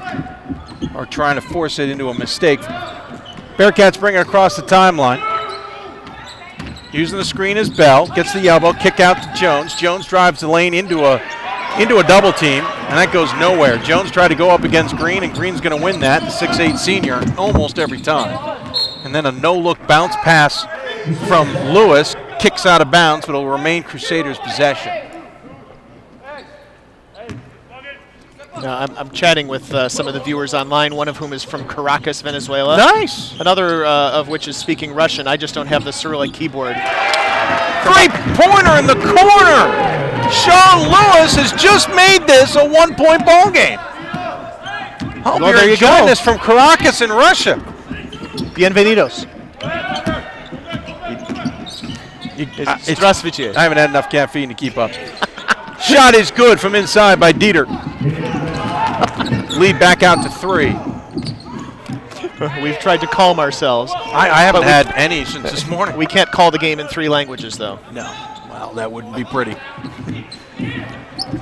or trying to force it into a mistake. Bearcats bring it across the timeline. Using the screen is Bell, gets the elbow, kick out to Jones. Jones drives the lane into a double team, and that goes nowhere. Jones tried to go up against Green, and Green's going to win that, the 6'8 senior, almost every time. And then a no-look bounce pass from Lewis, kicks out of bounds, but it'll remain Crusaders' possession. I'm chatting with some of the viewers online, one of whom is from Caracas, Venezuela. Nice. Another of which is speaking Russian. I just don't have the Cyrillic keyboard. 3-pointer in the corner. Sean Lewis has just made this a 1-point ball game. Hope Well, you're there you enjoying go. this from Caracas in Russia. Bienvenidos. Здравствуйте. I haven't had enough caffeine to keep up. Shot is good from inside by Dieter. Lead back out to 3. We've tried to calm ourselves. I haven't had any since this morning. We can't call the game in 3 languages, though. No. Well, that wouldn't be pretty.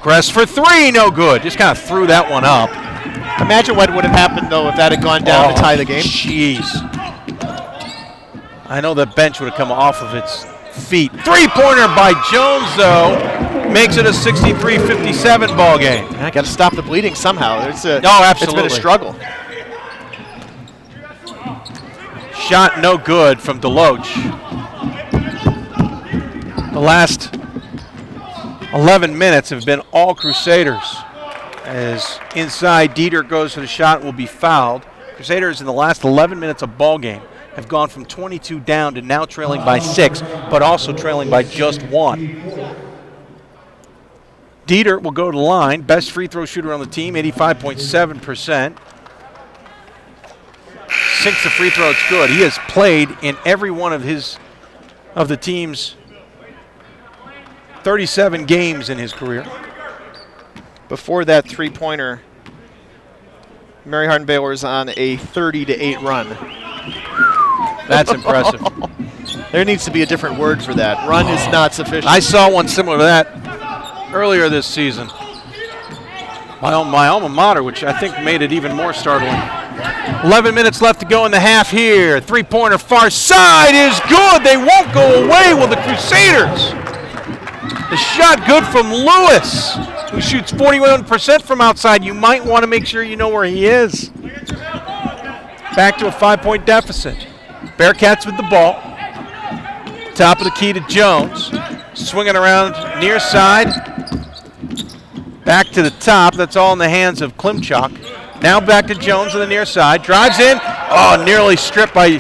Crest for 3, no good. Just kind of threw that one up. Imagine what would have happened, though, if that had gone down to tie the game. Jeez. I know the bench would have come off of its feet. 3-pointer by Jones, though, makes it a 63-57 ball game. I got to stop the bleeding somehow. Absolutely. It's been a struggle. Shot no good from Deloach. The last 11 minutes have been all Crusaders. As inside Dieter goes for the shot, will be fouled. Crusaders in the last 11 minutes of ball game have gone from 22 down to now trailing by 6, but also trailing by just 1. Dieter will go to the line, best free throw shooter on the team, 85.7%. Sinks the free throw, it's good. He has played in every one of the team's 37 games in his career. Before that 3-pointer, Mary Hardin-Baylor is on a 30-8 run. That's impressive. There needs to be a different word for that. Run is not sufficient. I saw one similar to that earlier this season. My alma mater, which I think made it even more startling. 11 minutes left to go in the half here. 3-pointer far side is good. They won't go away with the Crusaders. The shot good from Lewis, who shoots 41% from outside. You might want to make sure you know where he is. Back to a 5-point deficit. Bearcats with the ball. Top of the key to Jones. Swinging around near side. Back to the top. That's all in the hands of Klimchuk. Now back to Jones on the near side. Drives in. Oh, nearly stripped by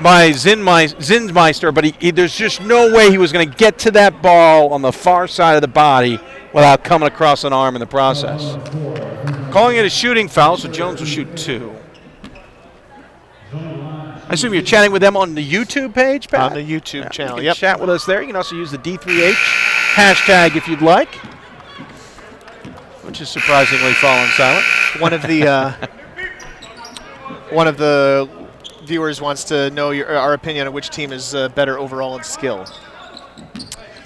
Zinsmeister, but there's just no way he was going to get to that ball on the far side of the body without coming across an arm in the process. Calling it a shooting foul, so Jones will shoot 2. I assume you're chatting with them on the YouTube page, Pat? On the YouTube channel, You can yep. chat with us there. You can also use the D3H hashtag if you'd like, which is surprisingly fallen silent. One of the viewers wants to know our opinion on which team is better overall in skill.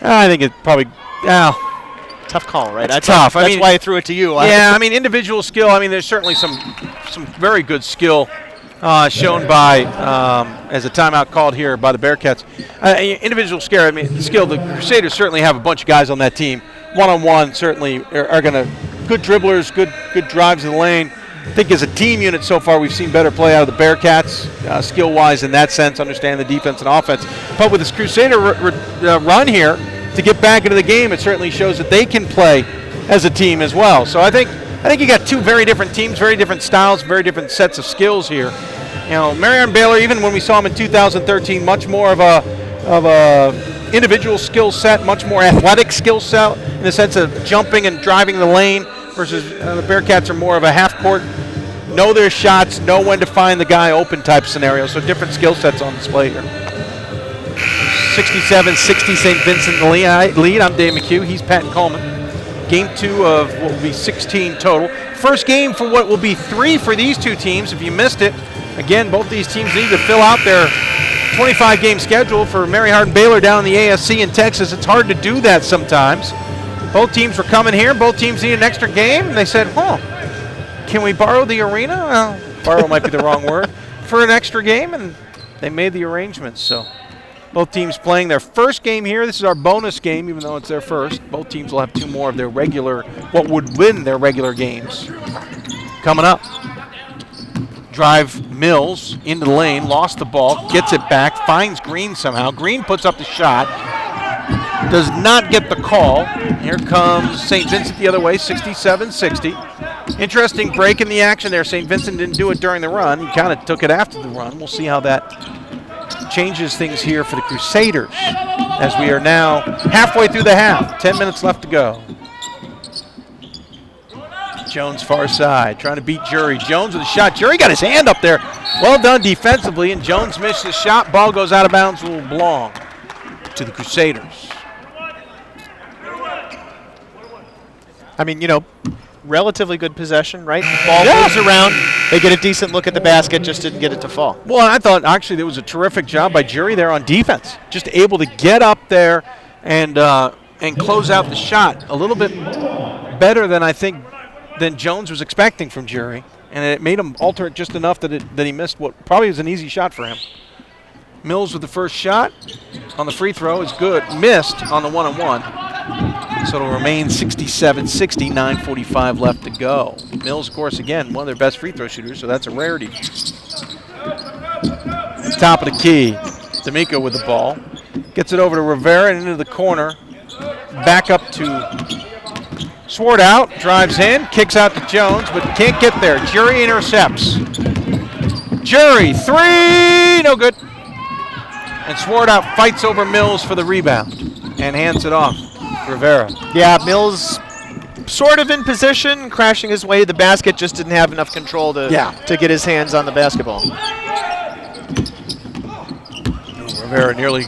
I think it probably, Tough call, right? That's tough. That's why I threw it to you. Yeah, I mean, individual skill, I mean, there's certainly some some very good skill shown by, as a timeout called here by the Bearcats. Individual skill, the Crusaders certainly have a bunch of guys on that team. One-on-one certainly are going to, good dribblers, good drives in the lane. I think as a team unit so far we've seen better play out of the Bearcats, skill-wise in that sense, understand the defense and offense. But with this Crusader run here to get back into the game, it certainly shows that they can play as a team as well. So I think you got two very different teams, very different styles, very different sets of skills here. You know, Mary Hardin-Baylor, even when we saw them in 2013, much more of a individual skill set, much more athletic skill set in the sense of jumping and driving the lane, versus the Bearcats are more of a half-court, know their shots, know when to find the guy open type scenario. So different skill sets on display here. 67-60 St. Vincent in the lead. I'm Dave McHugh. He's Pat Coleman. Game 2 of what will be 16 total. First game for what will be 3 for these two teams. If you missed it, again, both these teams need to fill out their 25-game schedule. For Mary Hardin-Baylor down in the ASC in Texas, it's hard to do that sometimes. Both teams were coming here. Both teams need an extra game. And they said, can we borrow the arena? Well, borrow might be the wrong word. For an extra game, and they made the arrangements. So both teams playing their first game here. This is our bonus game, even though it's their first. Both teams will have 2 more of their regular, what would win their regular games coming up. Drive Mills into the lane, lost the ball, gets it back, finds Green somehow. Green puts up the shot, does not get the call. Here comes St. Vincent the other way, 67-60. Interesting break in the action there. St. Vincent didn't do it during the run. He kind of took it after the run. We'll see how that changes things here for the Crusaders as we are now halfway through the half. 10 minutes left to go. Jones far side, trying to beat Jury. Jones with a shot. Jury got his hand up there. Well done defensively, and Jones missed his shot. Ball goes out of bounds, will belong to the Crusaders. I mean, relatively good possession, right? Ball moves around. They get a decent look at the basket, just didn't get it to fall. Well, I thought actually there was a terrific job by Jury there on defense. Just able to get up there and close out the shot a little bit better than Jones was expecting from Jury. And it made him alter it just enough that he missed what probably was an easy shot for him. Mills with the first shot on the free throw is good. Missed on the one-on-one. So it'll remain 67-60, 9:45 left to go. Mills, of course, again, one of their best free throw shooters, so that's a rarity. Top of the key, D'Amico with the ball. Gets it over to Rivera and into the corner. Back up to Swart out, drives in, kicks out to Jones, but can't get there. Jury intercepts. Jury, 3, no good. And Swart out fights over Mills for the rebound and hands it off. Rivera. Yeah, Mills sort of in position, crashing his way to the basket, just didn't have enough control to get his hands on the basketball. Rivera nearly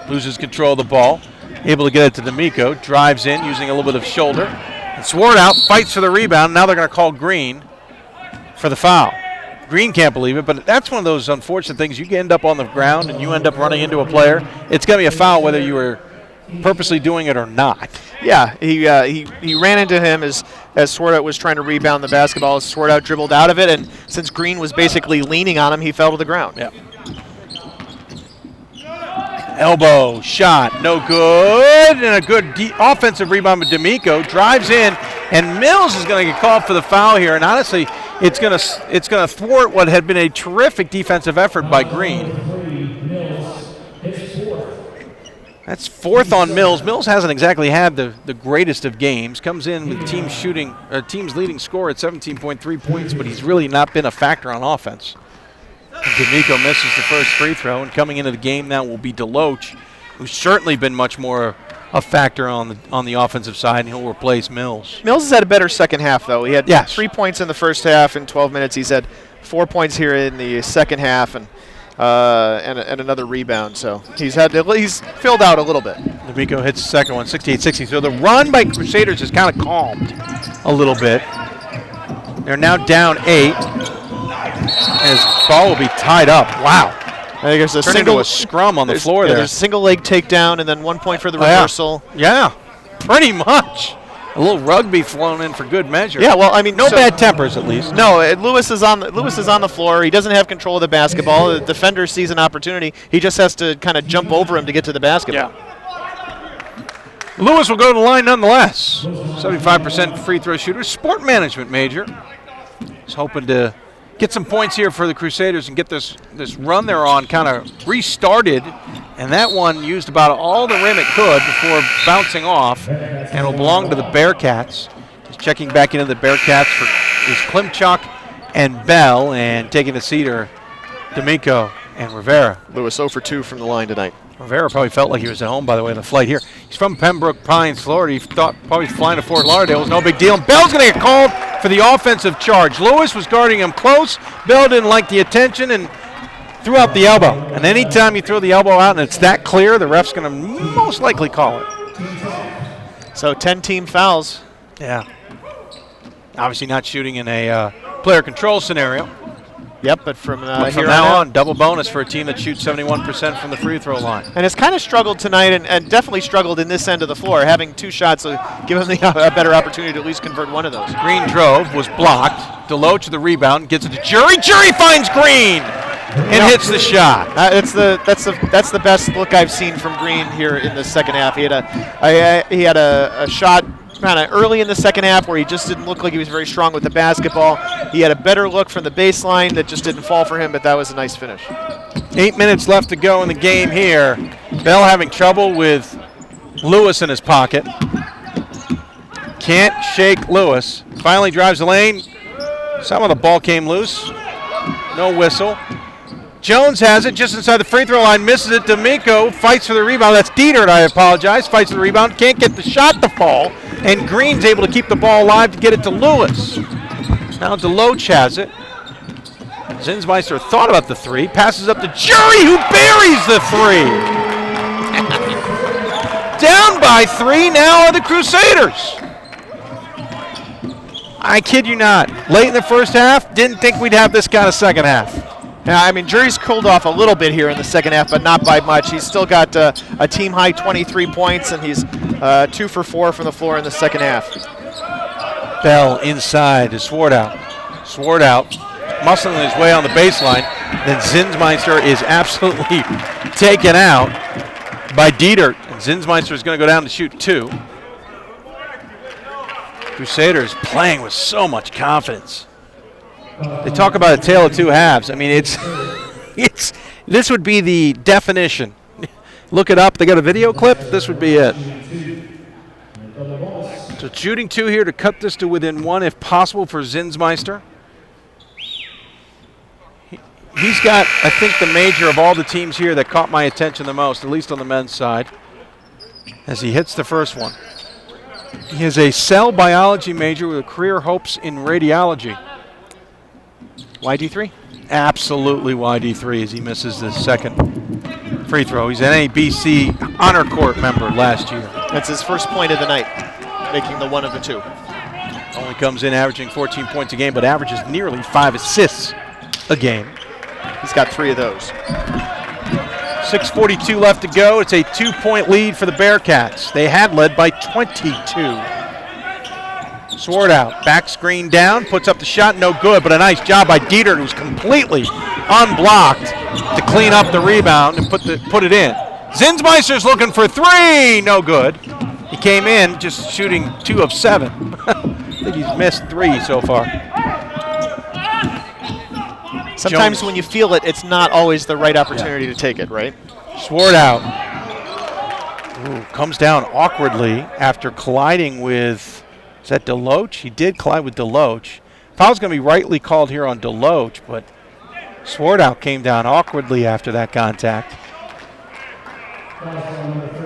loses control of the ball. Able to get it to D'Amico. Drives in using a little bit of shoulder. And Swart out, fights for the rebound. Now they're going to call Green for the foul. Green can't believe it, but that's one of those unfortunate things. You end up on the ground and you end up running into a player. It's going to be a foul whether you were purposely doing it or not. Yeah, he ran into him as Swart was trying to rebound the basketball. Swart dribbled out of it, and since Green was basically leaning on him, he fell to the ground. Yeah. Elbow shot, no good, and a good offensive rebound with D'Amico. Drives in, and Mills is going to get called for the foul here. And honestly, it's going to thwart what had been a terrific defensive effort by Green. That's 4th on Mills. Mills hasn't exactly had the greatest of games. Comes in with team's leading scorer at 17.3 points, but he's really not been a factor on offense. D'Amico misses the first free throw, and coming into the game now will be Deloach, who's certainly been much more a factor on the offensive side, and he'll replace Mills. Mills has had a better second half, though. He had 3 points in the first half in 12 minutes. He's had 4 points here in the second half, and another rebound. So he's filled out a little bit. D'Amico hits the second one, 68-60. So the run by Crusaders is kind of calmed a little bit. They're now down 8. As ball will be tied up. Wow. I think there's a scrum on the floor there. There's a single leg takedown and then 1 point for the reversal. Yeah, pretty much. A little rugby flown in for good measure. Yeah, well, I mean, no bad tempers at least. No, Lewis is on the floor. He doesn't have control of the basketball. The defender sees an opportunity. He just has to kind of jump over him to get to the basketball. Yeah. Lewis will go to the line nonetheless. 75% free throw shooter, sport management major. He's hoping to get some points here for the Crusaders and get this run they're on kind of restarted. And that one used about all the rim it could before bouncing off, and will belong to the Bearcats. Just checking back into the Bearcats is Klimchuk and Bell, and taking the seat are D'Amico and Rivera. Lewis 0 for 2 from the line tonight. Rivera probably felt like he was at home, by the way, on the flight here. He's from Pembroke Pines, Florida. He thought probably flying to Fort Lauderdale was no big deal. And Bell's going to get called for the offensive charge. Lewis was guarding him close. Bell didn't like the attention and threw out the elbow. And anytime you throw the elbow out and it's that clear, the ref's going to most likely call it. So 10 team fouls. Yeah. Obviously not shooting in a player control scenario. Yep, but from here now on, double bonus for a team that shoots 71% from the free throw line. And it's kind of struggled tonight, and definitely struggled in this end of the floor. Having 2 shots will give him a better opportunity to at least convert one of those. Green drove, was blocked. Deloach to the rebound, gets it to Jury. Jury finds Green and hits the shot. That's the best look I've seen from Green here in the second half. He had a shot kind of early in the second half where he just didn't look like he was very strong with the basketball. He had a better look from the baseline that just didn't fall for him, but that was a nice finish. 8 minutes left to go in the game here. Bell having trouble with Lewis in his pocket. Can't shake Lewis. Finally drives the lane. Somehow the ball came loose. No whistle. Jones has it just inside the free throw line, misses it. D'Amico fights for the rebound. That's Dietert, I apologize. Fights for the rebound, can't get the shot to fall, and Green's able to keep the ball alive to get it to Lewis. Now Deloach has it. Zinsmeister thought about the 3, passes up to Jury, who buries the 3. Down by 3 now are the Crusaders. I kid you not. Late in the first half, didn't think we'd have this kind of second half. Yeah, I mean, Jury's cooled off a little bit here in the second half, but not by much. He's still got a team-high 23 points, and he's 2 for 4 from the floor in the second half. Bell inside to Swartout. Swartout muscling his way on the baseline. Then Zinsmeister is absolutely taken out by Dietert. And Zinsmeister is going to go down to shoot 2. Crusaders playing with so much confidence. They talk about a tale of 2 halves. I mean, this would be the definition. Look it up. They got a video clip. This would be it. So shooting 2 here to cut this to within 1 if possible for Zinsmeister. He's got, I think, the major of all the teams here that caught my attention the most, at least on the men's side, as he hits the first one. He is a cell biology major with career hopes in radiology. YD3? Absolutely YD3 as he misses the second free throw. He's an NABC Honor Court member last year. That's his first point of the night, making the 1 of the 2. Only comes in averaging 14 points a game, but averages nearly 5 assists a game. He's got 3 of those. 6:42 left to go. It's a 2-point lead for the Bearcats. They had led by 22. Swartout, back screen down, puts up the shot, no good, but a nice job by Dietert, who's completely unblocked to clean up the rebound and put it in. Zinsmeister's looking for 3, no good. He came in just shooting 2 of 7. I think he's missed 3 so far. Sometimes Jones. when you feel it, it's not always the right opportunity to take it, right? Swartout comes down awkwardly after colliding with, is that Deloach? He did collide with Deloach. Foul's going to be rightly called here on Deloach, but Swartout came down awkwardly after that contact.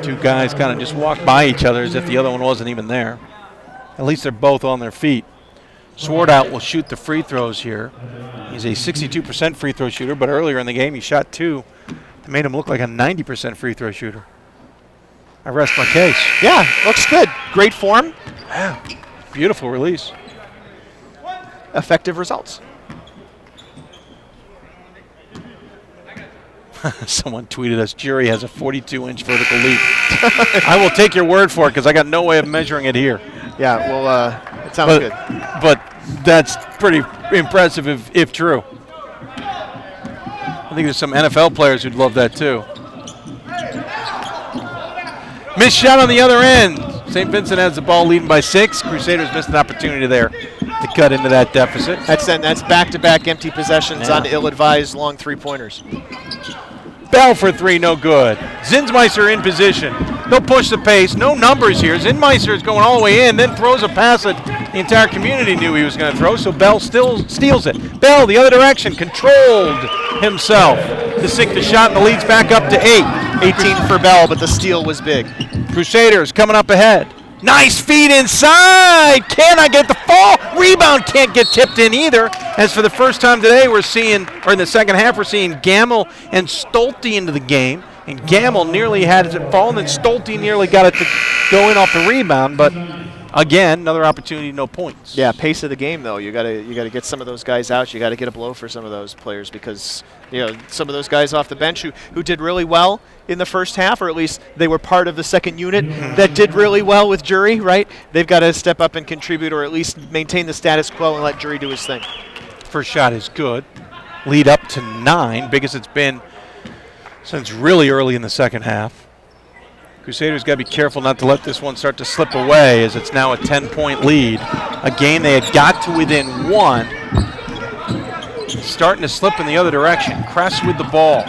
2 guys kind of just walked by each other as if the other one wasn't even there. At least they're both on their feet. Swartout will shoot the free throws here. He's a 62% free throw shooter, but earlier in the game he shot 2. It made him look like a 90% free throw shooter. I rest my case. Yeah, looks good. Great form. Wow. Beautiful release. Effective results. Someone tweeted us, Jury has a 42-inch vertical leap. I will take your word for it because I got no way of measuring it here. Yeah, well, it sounds good. But that's pretty impressive if true. I think there's some NFL players who'd love that too. Missed shot on the other end. St. Vincent has the ball leading by 6. Crusaders missed an opportunity there to cut into that deficit. That's back-to-back empty possessions on ill-advised long three-pointers. Bell for 3, no good. Zinsmeister in position. They'll push the pace. No numbers here. Zinsmeister is going all the way in, then throws a pass that the entire community knew he was going to throw, so Bell still steals it. Bell, the other direction, controlled himself to sink the shot, and the lead's back up to 8. 18 for Bell, but the steal was big. Crusaders coming up ahead. Nice feed inside. Cannot get the fall. Rebound can't get tipped in either. As for the first time today, we're seeing, or in the second half, we're seeing Gamble and Stolte into the game. And Gamble nearly had it fall, and then Stolte nearly got it to go in off the rebound. But again, another opportunity, no points. Yeah, pace of the game though. You gotta get some of those guys out. You gotta get a blow for some of those players because some of those guys off the bench who did really well in the first half, or at least they were part of the second unit that did really well with Jury, right? They've got to step up and contribute, or at least maintain the status quo and let Jury do his thing. First shot is good. Lead up to 9, biggest it's been since really early in the second half. Crusaders got to be careful not to let this one start to slip away, as it's now a 10-point lead. A game they had got to within 1. Starting to slip in the other direction. Kress with the ball.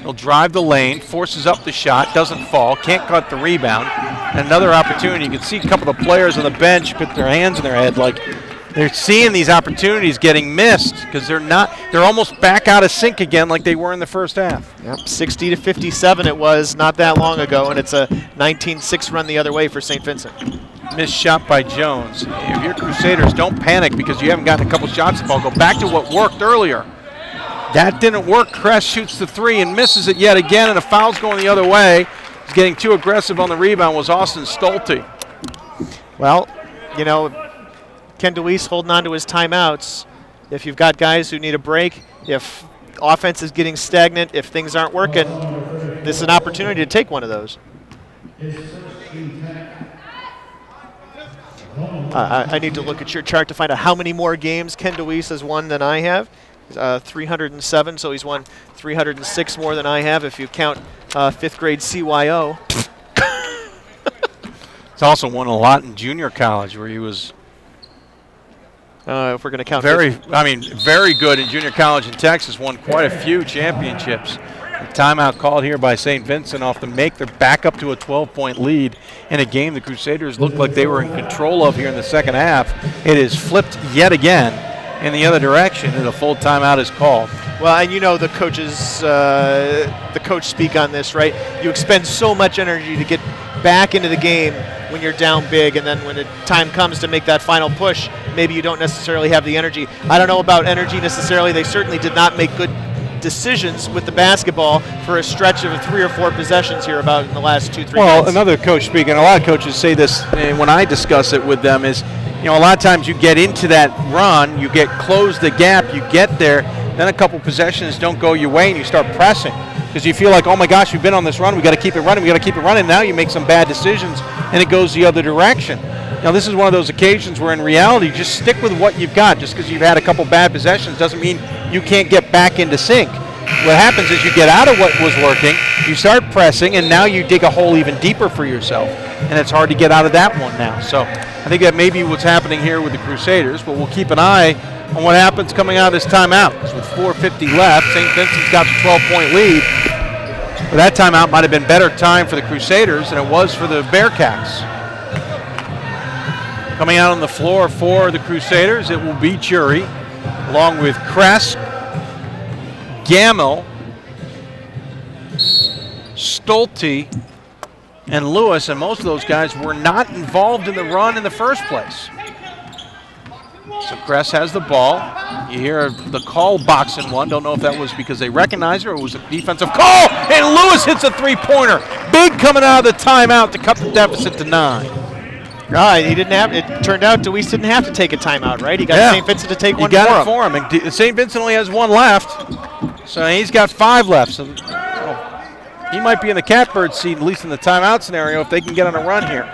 He'll drive the lane, forces up the shot, doesn't fall, can't cut the rebound. And another opportunity. You can see a couple of players on the bench put their hands in their head like they're seeing these opportunities getting missed because they're almost back out of sync again like they were in the first half. Yep, 60-57 it was not that long ago, and it's a 19-6 run the other way for St. Vincent. Missed shot by Jones. If you're Crusaders, don't panic because you haven't gotten a couple shots at the ball. Go back to what worked earlier. That didn't work. Kress shoots the 3 and misses it yet again, and a foul's going the other way. He's getting too aggressive on the rebound was Austin Stolte. Well, Ken DeWeese holding on to his timeouts. If you've got guys who need a break, if offense is getting stagnant, if things aren't working, this is an opportunity to take one of those. I need to look at your chart to find out how many more games Ken DeWeese has won than I have. 307, so he's won 306 more than I have if you count 5th grade CYO. He's also won a lot in junior college where he was if we're going to count very good in junior college in Texas, won quite a few championships. A timeout called here by St. Vincent off the make. They're back up to a 12-point lead in a game the Crusaders looked like they were in control of here in the second half. It is flipped yet again in the other direction, and a full timeout is called. Well, and the coach speak on this, right? You expend so much energy to get back into the game when you're down big, and then when the time comes to make that final push, maybe you don't necessarily have the energy. I don't know about energy necessarily. They certainly did not make good decisions with the basketball for a stretch of 3 or 4 possessions here about in the last 2-3 minutes. Well, another coach speaking, a lot of coaches say this, and when I discuss it with them, is a lot of times you get into that run, you close the gap, you get there, then a couple possessions don't go your way, and you start pressing because you feel like, oh my gosh, we've been on this run, we got to keep it running. Now you make some bad decisions, and it goes the other direction. Now this is one of those occasions where in reality, just stick with what you've got. Just because you've had a couple bad possessions doesn't mean you can't get back into sync. What happens is you get out of what was working, you start pressing, and now you dig a hole even deeper for yourself. And it's hard to get out of that one now. So I think that may be what's happening here with the Crusaders, but we'll keep an eye on what happens coming out of this timeout. So with 4:50 left, St. Vincent's got the 12-point lead. But that timeout might have been better time for the Crusaders than it was for the Bearcats. Coming out on the floor for the Crusaders, it will be Jury, along with Kress, Gamel, Stolte, and Lewis, and most of those guys were not involved in the run in the first place. So Kress has the ball. You hear the call boxing one. Don't know if that was because they recognized her or it was a defensive call. And Lewis hits a three-pointer. Big coming out of the timeout to cut the deficit to 9. He didn't have. It turned out DeWeese didn't have to take a timeout, right? He got St. Vincent to take one for him. He got it for him. And St. Vincent only has 1 left, so he's got 5 left. So he might be in the catbird seat, at least in the timeout scenario, if they can get on a run here.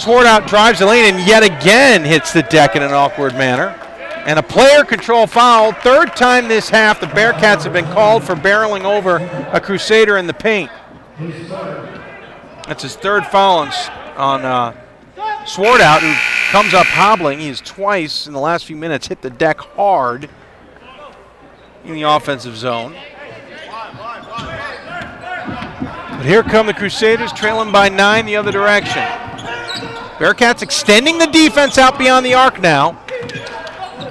Swartout drives the lane and yet again hits the deck in an awkward manner. And a player control foul. Third time this half the Bearcats have been called for barreling over a Crusader in the paint. That's his third foul on Swartout, who comes up hobbling. He has twice in the last few minutes hit the deck hard in the offensive zone. But here come the Crusaders, trailing by 9 the other direction. Bearcats extending the defense out beyond the arc now.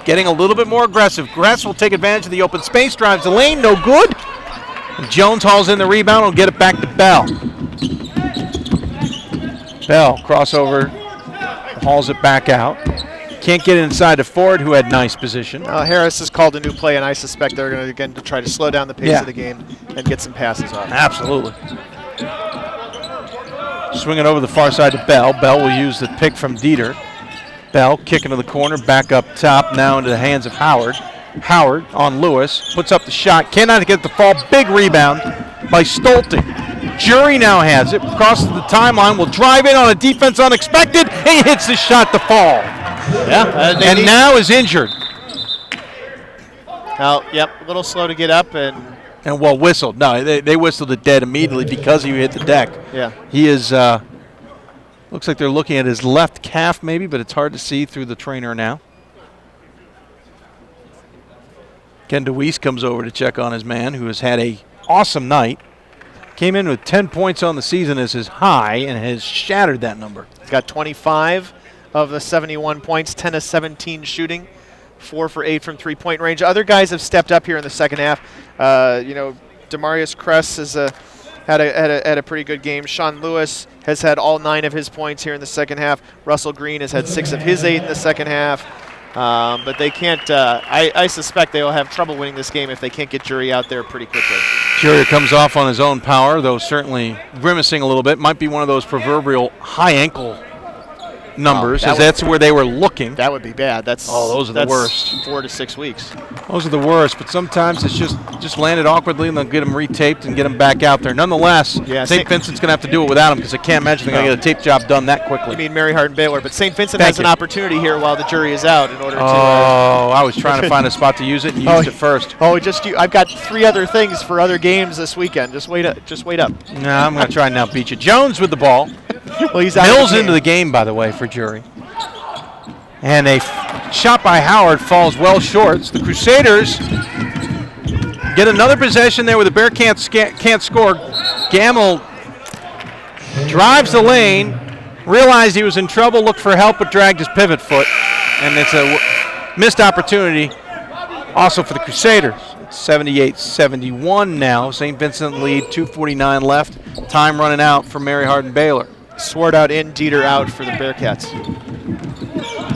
Getting a little bit more aggressive. Gress will take advantage of the open space, drives the lane, no good. And Jones hauls in the rebound, will get it back to Bell. Bell, crossover, hauls it back out. Can't get it inside to Ford, who had nice position. Harris has called a new play, and I suspect they're going to again to try to slow down the pace of the game and get some passes off. Absolutely. Swing it over the far side to Bell. Bell will use the pick from Dieter. Bell kicking to the corner, back up top, now into the hands of Howard. Howard on Lewis, puts up the shot, cannot get the fall. Big rebound by Stolte. Jury now has it, crosses the timeline, will drive in on a defense unexpected, and he hits the shot to fall. Yeah, and now is injured. Yep, a little slow to get up and well whistled. No, they whistled it dead immediately because he hit the deck. Yeah. He is, looks like they're looking at his left calf maybe, but it's hard to see through the trainer now. Ken DeWeese comes over to check on his man, who has had an awesome night. Came in with 10 points on the season as his high and has shattered that number. He's got 25 of the 71 points, 10 of 17 shooting, 4 for 8 from three-point range. Other guys have stepped up here in the second half. Demarius Kress has had a pretty good game. Sean Lewis has had all 9 of his points here in the second half. Russell Green has had 6 of his 8 in the second half. But they can't, I suspect they will have trouble winning this game if they can't get Jury out there pretty quickly. Jury comes off on his own power, though certainly grimacing a little bit. Might be one of those proverbial high ankle numbers, as that's where they were looking. That would be bad. Those are the worst. 4 to 6 weeks. Those are the worst, but sometimes it's just landed awkwardly and they'll get them retaped and get them back out there. Nonetheless, St. Vincent's going to have to do it without him because I can't imagine they're going to get a tape job done that quickly. You mean Mary Hardin-Baylor, but St. Vincent has an opportunity here while the Jury is out in order to... I was trying to find a spot to use it and used it first. I've got 3 other things for other games this weekend. Just wait up. No, I'm going to try and now beat you. Jones with the ball. Well, he's out Mills into the game, by the way, for Jury. And a shot by Howard falls well short. The Crusaders get another possession there where the Bearcats can't score. Gamble drives the lane, realized he was in trouble, looked for help, but dragged his pivot foot. And it's a missed opportunity also for the Crusaders. It's 78-71 now. St. Vincent lead, 2:49 left. Time running out for Mary Hardin-Baylor. Swartout in, Dieter out for the Bearcats.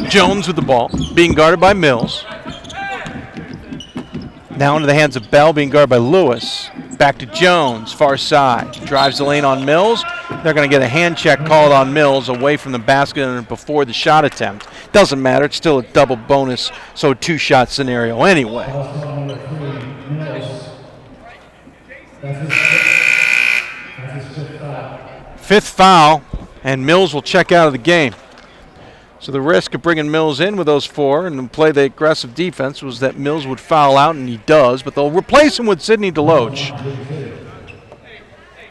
Jones with the ball, being guarded by Mills. Now into the hands of Bell, being guarded by Lewis. Back to Jones, far side. Drives the lane on Mills. They're going to get a hand check called on Mills away from the basket and before the shot attempt. Doesn't matter, it's still a double bonus, so a 2-shot scenario anyway. Fifth foul, and Mills will check out of the game. So the risk of bringing Mills in with those 4 and play the aggressive defense was that Mills would foul out, and he does, but they'll replace him with Sidney DeLoach.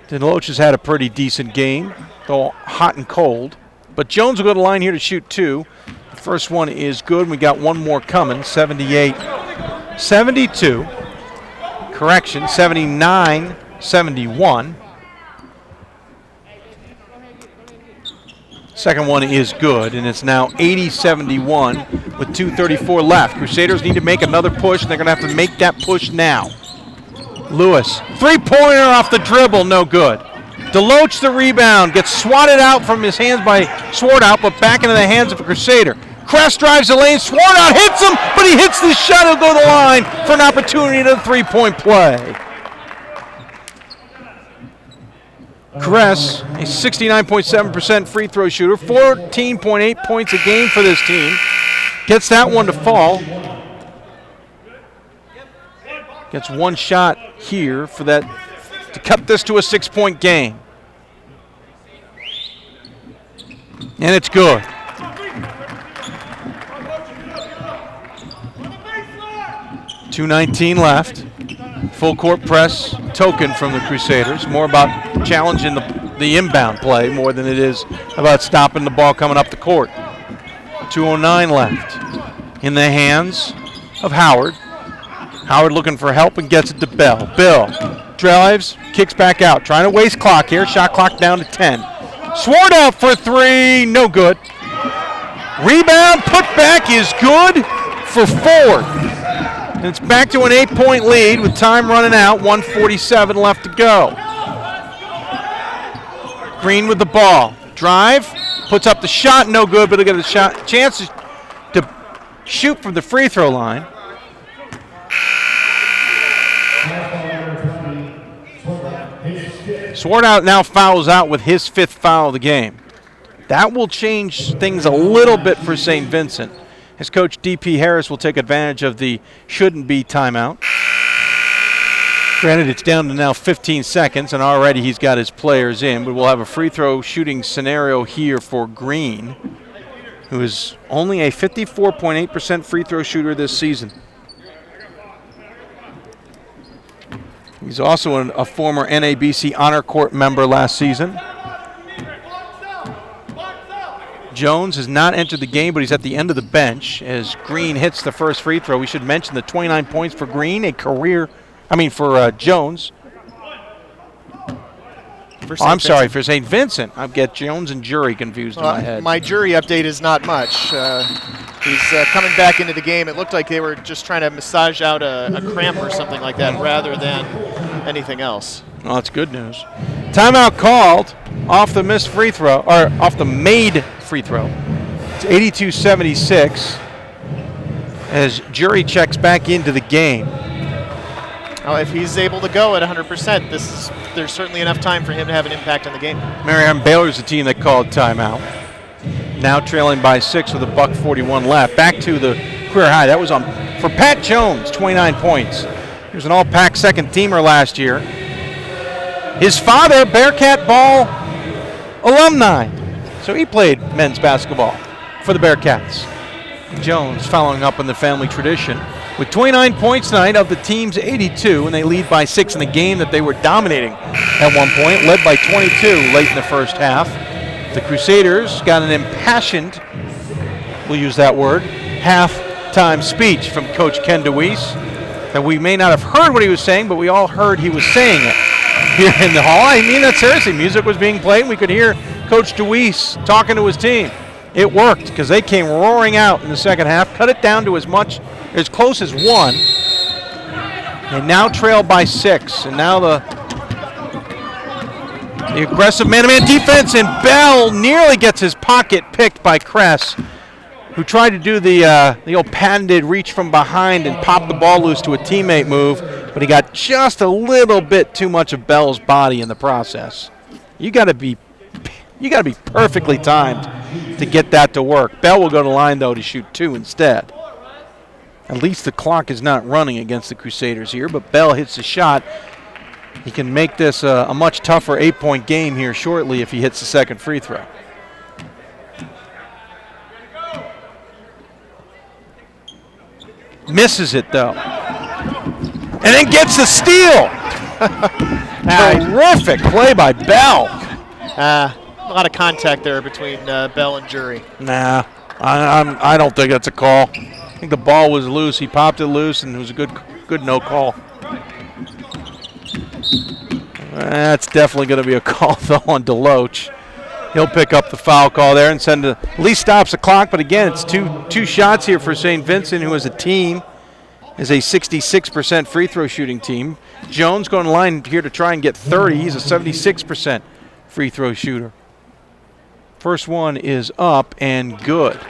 DeLoach has had a pretty decent game, though hot and cold. But Jones will go to the line here to shoot 2. The first one is good, and we got one more coming, 78-72. Correction, 79-71. Second one is good, and it's now 80-71 with 2:34 left. Crusaders need to make another push, and they're going to have to make that push now. Lewis, 3-pointer off the dribble, no good. DeLoach the rebound, gets swatted out from his hands by Swartout, but back into the hands of a Crusader. Kress drives the lane, Swartout hits him, but he hits the shot, he'll go to the line for an opportunity to the 3-point play. Kress, a 69.7% free throw shooter, 14.8 points a game for this team. Gets that one to fall. Gets one shot here for that to cut this to a 6-point game. And it's good. .219 left. Full court press token from the Crusaders. More about challenging the inbound play more than it is about stopping the ball coming up the court. 2:09 left. In the hands of Howard. Howard looking for help and gets it to Bell. Bell drives, kicks back out. Trying to waste clock here. Shot clock down to 10. Swart out for three. No good. Rebound, put back is good for Ford. And it's back to an 8-point lead with time running out. 1:47 left to go. Green with the ball. Drive, puts up the shot, no good, but he'll get a chance to shoot from the free throw line. Swartout now fouls out with his 5th foul of the game. That will change things a little bit for St. Vincent, as Coach D.P. Harris will take advantage of the shouldn't be timeout. Granted, it's down to now 15 seconds, and already he's got his players in, but we'll have a free throw shooting scenario here for Green, who is only a 54.8% free throw shooter this season. He's also a former NABC Honor Court member last season. Jones has not entered the game, but he's at the end of the bench as Green hits the first free throw. We should mention the 29 points for Green, for Jones. For St. Vincent. I get Jones and Jury confused in my head. My Jury update is not much. He's coming back into the game. It looked like they were just trying to massage out a cramp or something like that rather than anything else. Well, that's good news. Timeout called off the missed free throw, or off the made free throw. It's 82-76 as Jury checks back into the game. Well, if he's able to go at 100%, there's certainly enough time for him to have an impact on the game. Mary Hardin-Baylor is the team that called timeout. Now trailing by 6 with $1:41 left. Back to the career high. That was for Pat Jones, 29 points. He was an all-pack second teamer last year. His father, Bearcat ball alumni. So he played men's basketball for the Bearcats. Jones following up on the family tradition with 29 points tonight of the team's 82, and they lead by 6 in the game that they were dominating at one point, led by 22 late in the first half. The Crusaders got an impassioned, we'll use that word, half-time speech from Coach Ken DeWeese that we may not have heard what he was saying, but we all heard he was saying it here in the hall. I mean that seriously. Music was being played, and we could hear Coach DeWeese talking to his team. It worked because they came roaring out in the second half, cut it down to as close as 1, and now trail by 6. And now the aggressive man-to-man defense, and Bell nearly gets his pocket picked by Kress, who tried to do the old patented reach from behind and pop the ball loose to a teammate move, but he got just a little bit too much of Bell's body in the process. You got to be perfectly timed to get that to work. Bell will go to the line, though, to shoot 2 instead. At least the clock is not running against the Crusaders here, but Bell hits the shot. He can make this a much tougher 8-point game here shortly if he hits the second free throw. Misses it, though. And then gets the steal. Terrific play by Bell. A lot of contact there between Bell and Jury. Nah, I don't think that's a call. I think the ball was loose. He popped it loose, and it was a good no call. That's definitely going to be a call, though, on Deloach. He'll pick up the foul call there and at least stops the clock. But again, it's two shots here for St. Vincent, who as a team is a 66% free throw shooting team. Jones going to line here to try and get 30. He's a 76% free throw shooter. First one is up and good.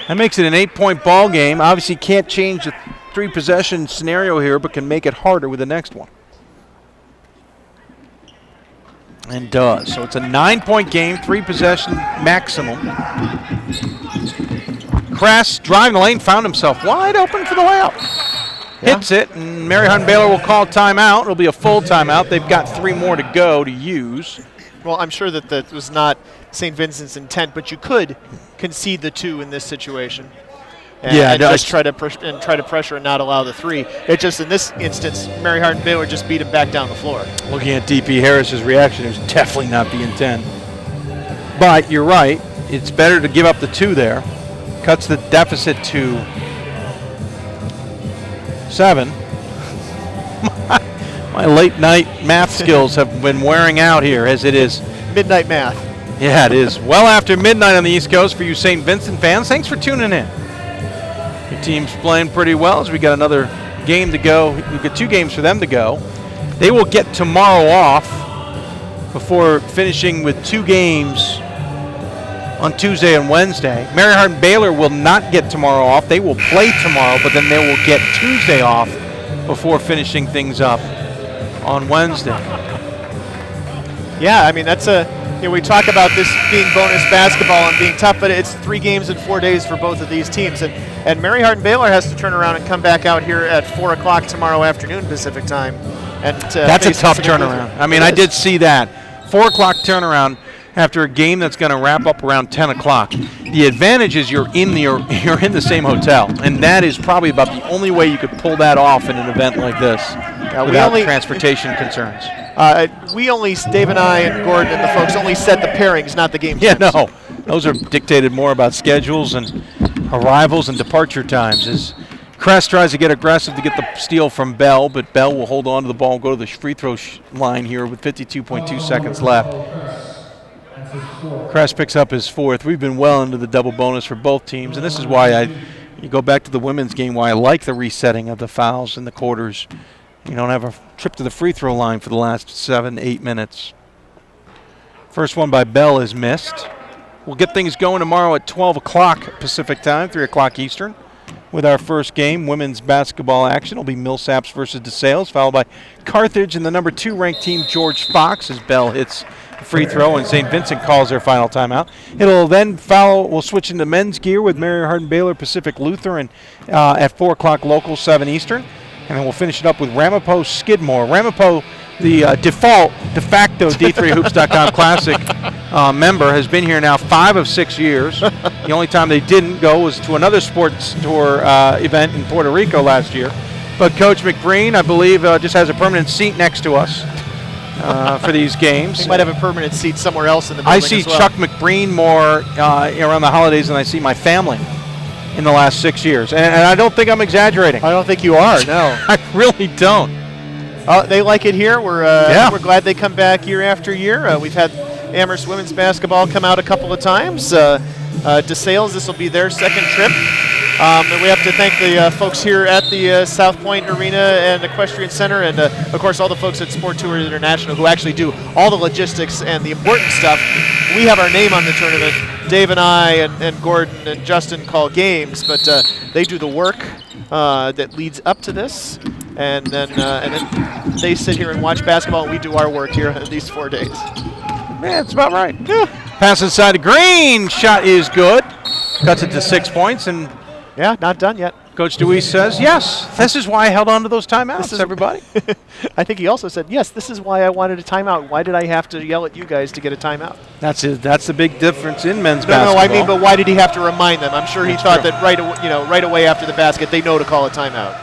That makes it an 8-point ball game. Obviously can't change the 3-possession scenario here, but can make it harder with the next one. And does. So it's a 9-point game, 3-possession maximum. Kress driving the lane, found himself wide open for the layup. Yeah. Hits it, and Mary Hardin-Baylor will call timeout. It'll be a full timeout. They've got 3 more to go to use. Well, I'm sure that was not St. Vincent's intent, but you could concede the 2 in this situation. And, and just try to pressure and not allow the 3. It just, in this instance, Mary Hardin-Baylor just beat him back down the floor. Looking at DP Harris's reaction, it was definitely not the intent. But you're right. It's better to give up the 2 there. Cuts the deficit to 7. My late night math skills have been wearing out here as it is. Midnight math. Yeah, it is. Well after midnight on the East Coast for you St. Vincent fans. Thanks for tuning in. Your team's playing pretty well as we got another game to go. We've got 2 games for them to go. They will get tomorrow off before finishing with 2 games on Tuesday and Wednesday. Mary Hardin-Baylor will not get tomorrow off. They will play tomorrow, but then they will get Tuesday off before finishing things up on Wednesday. Yeah, I mean, that's we talk about this being bonus basketball and being tough, but it's 3 games in 4 days for both of these teams. And Mary Hardin-Baylor has to turn around and come back out here at 4 o'clock tomorrow afternoon Pacific time. And that's a tough turnaround. I mean, I did see that. 4 o'clock turnaround after a game that's going to wrap up around 10 o'clock. The advantage is you're in the same hotel, and that is probably about the only way you could pull that off in an event like this without transportation concerns. Dave and I and Gordon and the folks only set the pairings, not the game times. Yeah, no. Those are dictated more about schedules and arrivals and departure times. As Crest tries to get aggressive to get the steal from Bell, but Bell will hold on to the ball and go to the free throw line here with 52.2 seconds left. Crest picks up his 4th. We've been well into the double bonus for both teams, and this is why you go back to the women's game, why I like the resetting of the fouls in the quarters. You don't have a trip to the free throw line for the last 7-8 minutes. First one by Bell is missed. We'll get things going tomorrow at 12 o'clock Pacific time, 3 o'clock Eastern, with our first game. Women's basketball action will be Millsaps versus DeSales, followed by Carthage and the number 2 ranked team, George Fox, as Bell hits the free throw and St. Vincent calls their final timeout. It'll then follow, we'll switch into men's gear with Mary Hardin-Baylor Pacific Lutheran at 4 o'clock local, 7 Eastern. And then we'll finish it up with Ramapo Skidmore. Ramapo, the de facto D3Hoops.com Classic member, has been here now 5 of 6 years. The only time they didn't go was to another sports tour event in Puerto Rico last year. But Coach McBreen, I believe, just has a permanent seat next to us for these games. He might have a permanent seat somewhere else in the building. I see as well. Chuck McBreen more around the holidays than I see my family in the last 6 years. And I don't think I'm exaggerating. I don't think you are, no. I really don't. They like it here. We're glad they come back year after year. We've had Amherst women's basketball come out a couple of times. DeSales, this will be their 2nd trip. And we have to thank the folks here at the South Point Arena and Equestrian Center, and of course all the folks at Sport Tours International who actually do all the logistics and the important stuff. We have our name on the tournament. Dave and I and Gordon and Justin call games, but they do the work that leads up to this, and then they sit here and watch basketball, and we do our work here these 4 days. Yeah, that's about right. Yeah. Pass inside to Green. Shot is good. Cuts it to 6 points, and yeah, not done yet. Coach DeWeese says, yes, this is why I held on to those timeouts, everybody. I think he also said, yes, this is why I wanted a timeout. Why did I have to yell at you guys to get a timeout? That's the big difference in men's basketball. No, I mean, but why did he have to remind them? I'm sure he thought that right away after the basket, they know to call a timeout.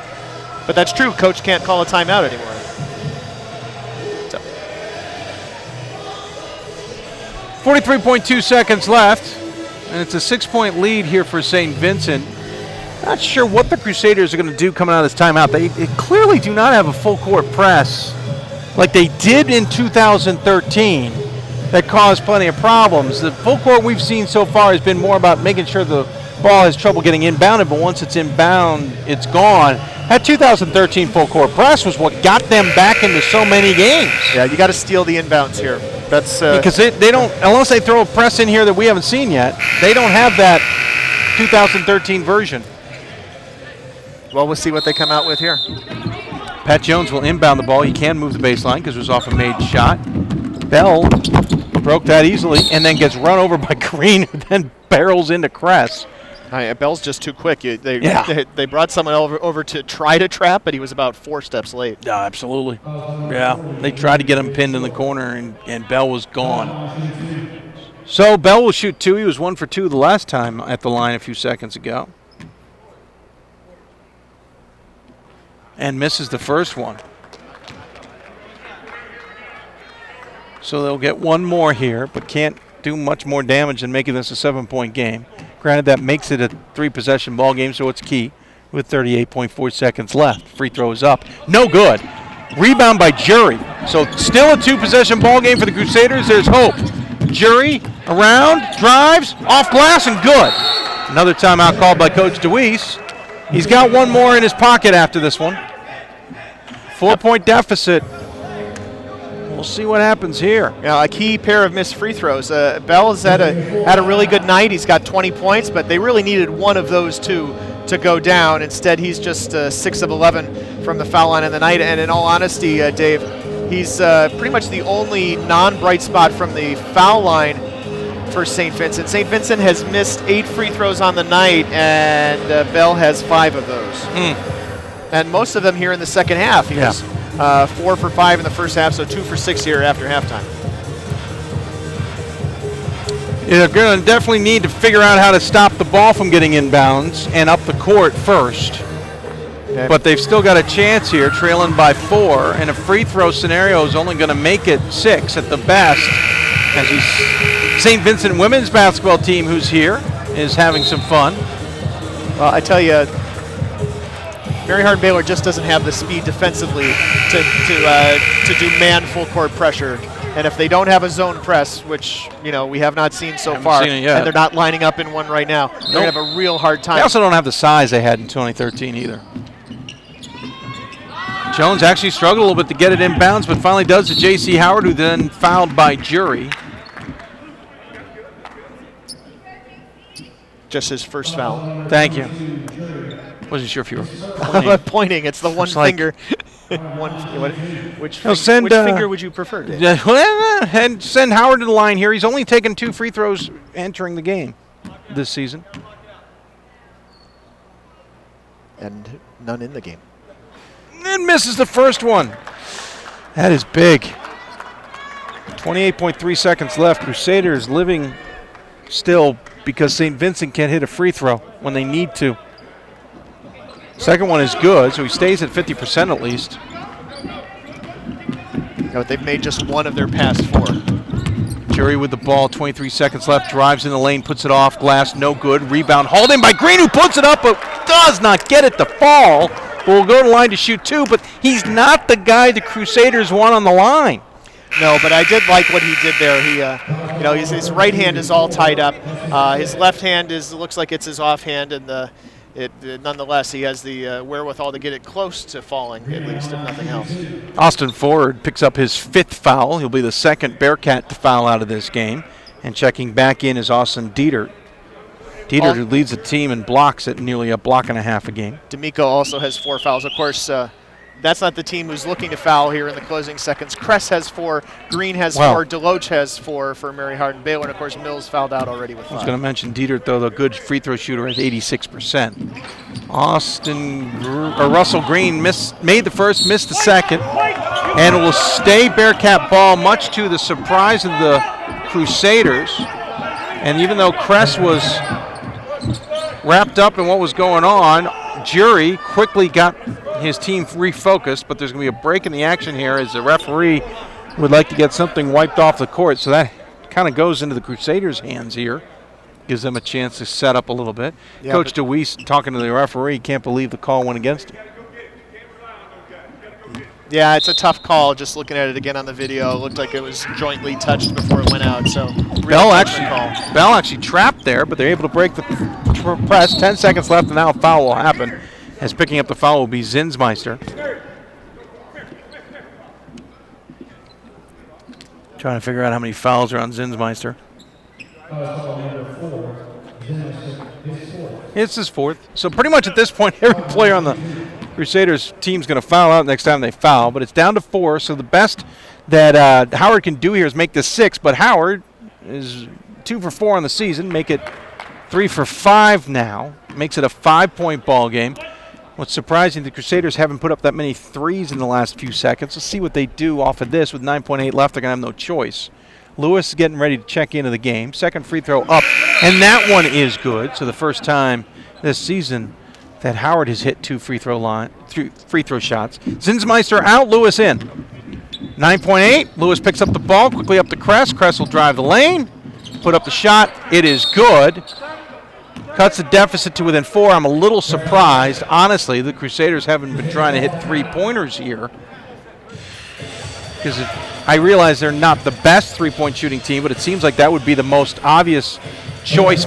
But that's true. Coach can't call a timeout anymore. So. 43.2 seconds left, and it's a 6-point lead here for St. Vincent. Not sure what the Crusaders are going to do coming out of this timeout. They clearly do not have a full court press like they did in 2013 that caused plenty of problems. The full court we've seen so far has been more about making sure the ball has trouble getting inbounded, but once it's inbound, it's gone. That 2013 full court press was what got them back into so many games. Yeah, you got to steal the inbounds here. That's because they don't, unless they throw a press in here that we haven't seen yet, they don't have that 2013 version. Well, we'll see what they come out with here. Pat Jones will inbound the ball. He can move the baseline because it was off a made shot. Bell broke that easily and then gets run over by Green, who then barrels into Cress. Bell's just too quick. They brought someone over to try to trap, but he was about 4 steps late. Yeah, absolutely. Yeah, they tried to get him pinned in the corner, and Bell was gone. So Bell will shoot 2. He was 1 for 2 the last time at the line a few seconds ago. And misses the first one. So they'll get one more here, but can't do much more damage than making this a 7-point game. Granted, that makes it a 3-possession ball game, so it's key with 38.4 seconds left. Free throw is up. No good. Rebound by Jury. So still a 2-possession ball game for the Crusaders. There's hope. Jury around, drives, off glass, and good. Another timeout called by Coach DeWeese. He's got one more in his pocket after this one. 4-point deficit. We'll see what happens here. Yeah, a key pair of missed free throws. Bell has had a really good night. He's got 20 points, but they really needed one of those two to go down. Instead, he's just 6 of 11 from the foul line in the night. And in all honesty, Dave, he's pretty much the only non-bright spot from the foul line for St. Vincent. St. Vincent has missed 8 free throws on the night, and Bell has 5 of those. And most of them here in the second half. He was 4 for 5 in the first half, so 2 for 6 here after halftime. They're going to definitely need to figure out how to stop the ball from getting inbounds and up the court first. Okay. But they've still got a chance here, trailing by 4, and a free throw scenario is only going to make it 6 at the best. As St. Vincent women's basketball team, who's here, is having some fun. Well, I tell you, Mary Hardin-Baylor just doesn't have the speed defensively to do man full court pressure. And if they don't have a zone press, which we have not seen so far, and they're not lining up in one right now, they're going to have a real hard time. They also don't have the size they had in 2013 either. Jones actually struggled a little bit to get it inbounds, but finally does to J.C. Howard, who then fouled by Jury. Just his first foul. Thank you. Wasn't sure if you were pointing. Pointing. It's the one finger. Which finger would you prefer, Dave? And send Howard to the line here. He's only taken 2 free throws entering the game this season. And none in the game. And misses the first one. That is big. 28.3 seconds left. Crusaders living still because St. Vincent can't hit a free throw when they need to. Second one is good, so he stays at 50% at least. But they've made just one of their past 4. Jury with the ball, 23 seconds left, drives in the lane, puts it off glass, no good. Rebound hauled in by Green, who puts it up but does not get it to fall. Will go to the line to shoot 2, but he's not the guy the Crusaders want on the line. No, but I did like what he did there. He, his right hand is all tied up. His left hand looks like it's his offhand, and nonetheless, he has the wherewithal to get it close to falling, at least, if nothing else. Austin Ford picks up his 5th foul. He'll be the second Bearcat to foul out of this game. And checking back in is Austin Dietert. Dietert, who leads the team in blocks at nearly a block and a half a game. D'Amico also has 4 fouls. Of course, that's not the team who's looking to foul here in the closing seconds. Kress has 4, Green has 4, Deloach has 4 for Mary Hardin-Baylor, and of course Mills fouled out already with 5. I was going to mention Dietert, though, the good free throw shooter at 86%. Russell Green made the first, missed the second, and it will stay Bearcat ball, much to the surprise of the Crusaders. And even though Kress was wrapped up in what was going on, Jury quickly got his team refocused, but there's going to be a break in the action here as the referee would like to get something wiped off the court. So that kind of goes into the Crusaders' hands here. Gives them a chance to set up a little bit. Yeah, Coach DeWeese talking to the referee, can't believe the call went against him. Yeah, it's a tough call. Just looking at it again on the video, it looked like it was jointly touched before it went out. So Bell actually trapped there, but they're able to break the press. 10 seconds left, and now a foul will happen. As picking up the foul will be Zinsmeister. Trying to figure out how many fouls are on Zinsmeister. It's his 4th. So pretty much at this point, every player on the Crusaders team's going to foul out next time they foul, but it's down to 4. So the best that Howard can do here is make this 6, but Howard is 2 for 4 on the season, make it 3 for 5 now. Makes it a 5-point ball game. What's surprising, the Crusaders haven't put up that many threes in the last few seconds. Let's see what they do off of this. With 9.8 left, they're going to have no choice. Lewis is getting ready to check into the game. Second free throw up, and that one is good. So the first time this season that Howard has hit 2 free throw shots. Zinsmeister out, Lewis in. 9.8, Lewis picks up the ball, quickly up to Kress. Kress will drive the lane, put up the shot. It is good. Cuts the deficit to within 4. I'm a little surprised. Honestly, the Crusaders haven't been trying to hit 3-pointers here. Because I realize they're not the best three-point shooting team, but it seems like that would be the most obvious choice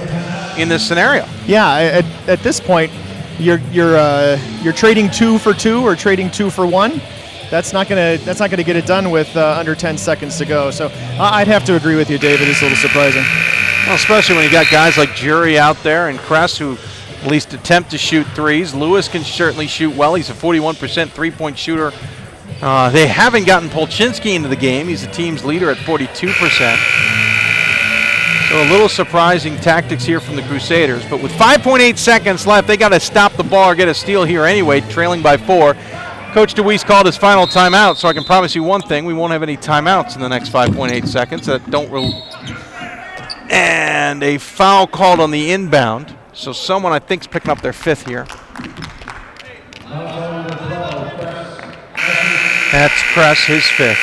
in this scenario. Yeah, at this point, you're trading 2 for 2 or trading 2 for 1. That's not gonna get it done with under 10 seconds to go. So I'd have to agree with you, David. It's a little surprising. Well, especially when you got guys like Jury out there and Kress who at least attempt to shoot threes. Lewis can certainly shoot well. He's a 41% three-point shooter. They haven't gotten Polchinski into the game. He's the team's leader at 42%. So a little surprising tactics here from the Crusaders. But with 5.8 seconds left, they got to stop the ball or get a steal here anyway, trailing by 4. Coach DeWeese called his final timeout, so I can promise you one thing. We won't have any timeouts in the next 5.8 seconds. And a foul called on the inbound. So someone I think is picking up their 5th here. That's Kress, his 5th.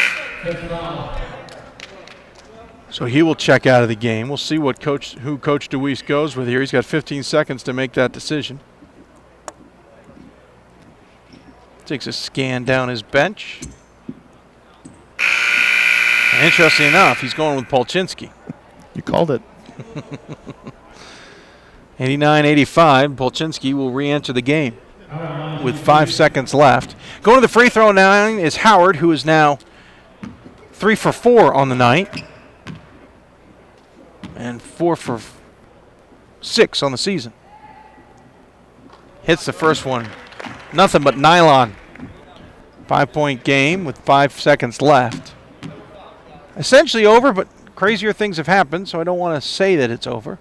So he will check out of the game. We'll see who Coach DeWeese goes with here. He's got 15 seconds to make that decision. Takes a scan down his bench. And interesting enough, he's going with Polchinski. You called it. 89-85, Polchinski will re-enter the game with 5 seconds left. Going to the free throw line is Howard, who is now 3 for 4 on the night and 4 for 6 on the season. Hits the first one. Nothing but nylon. 5-point game with 5 seconds left. Essentially over, but crazier things have happened, so I don't want to say that it's over.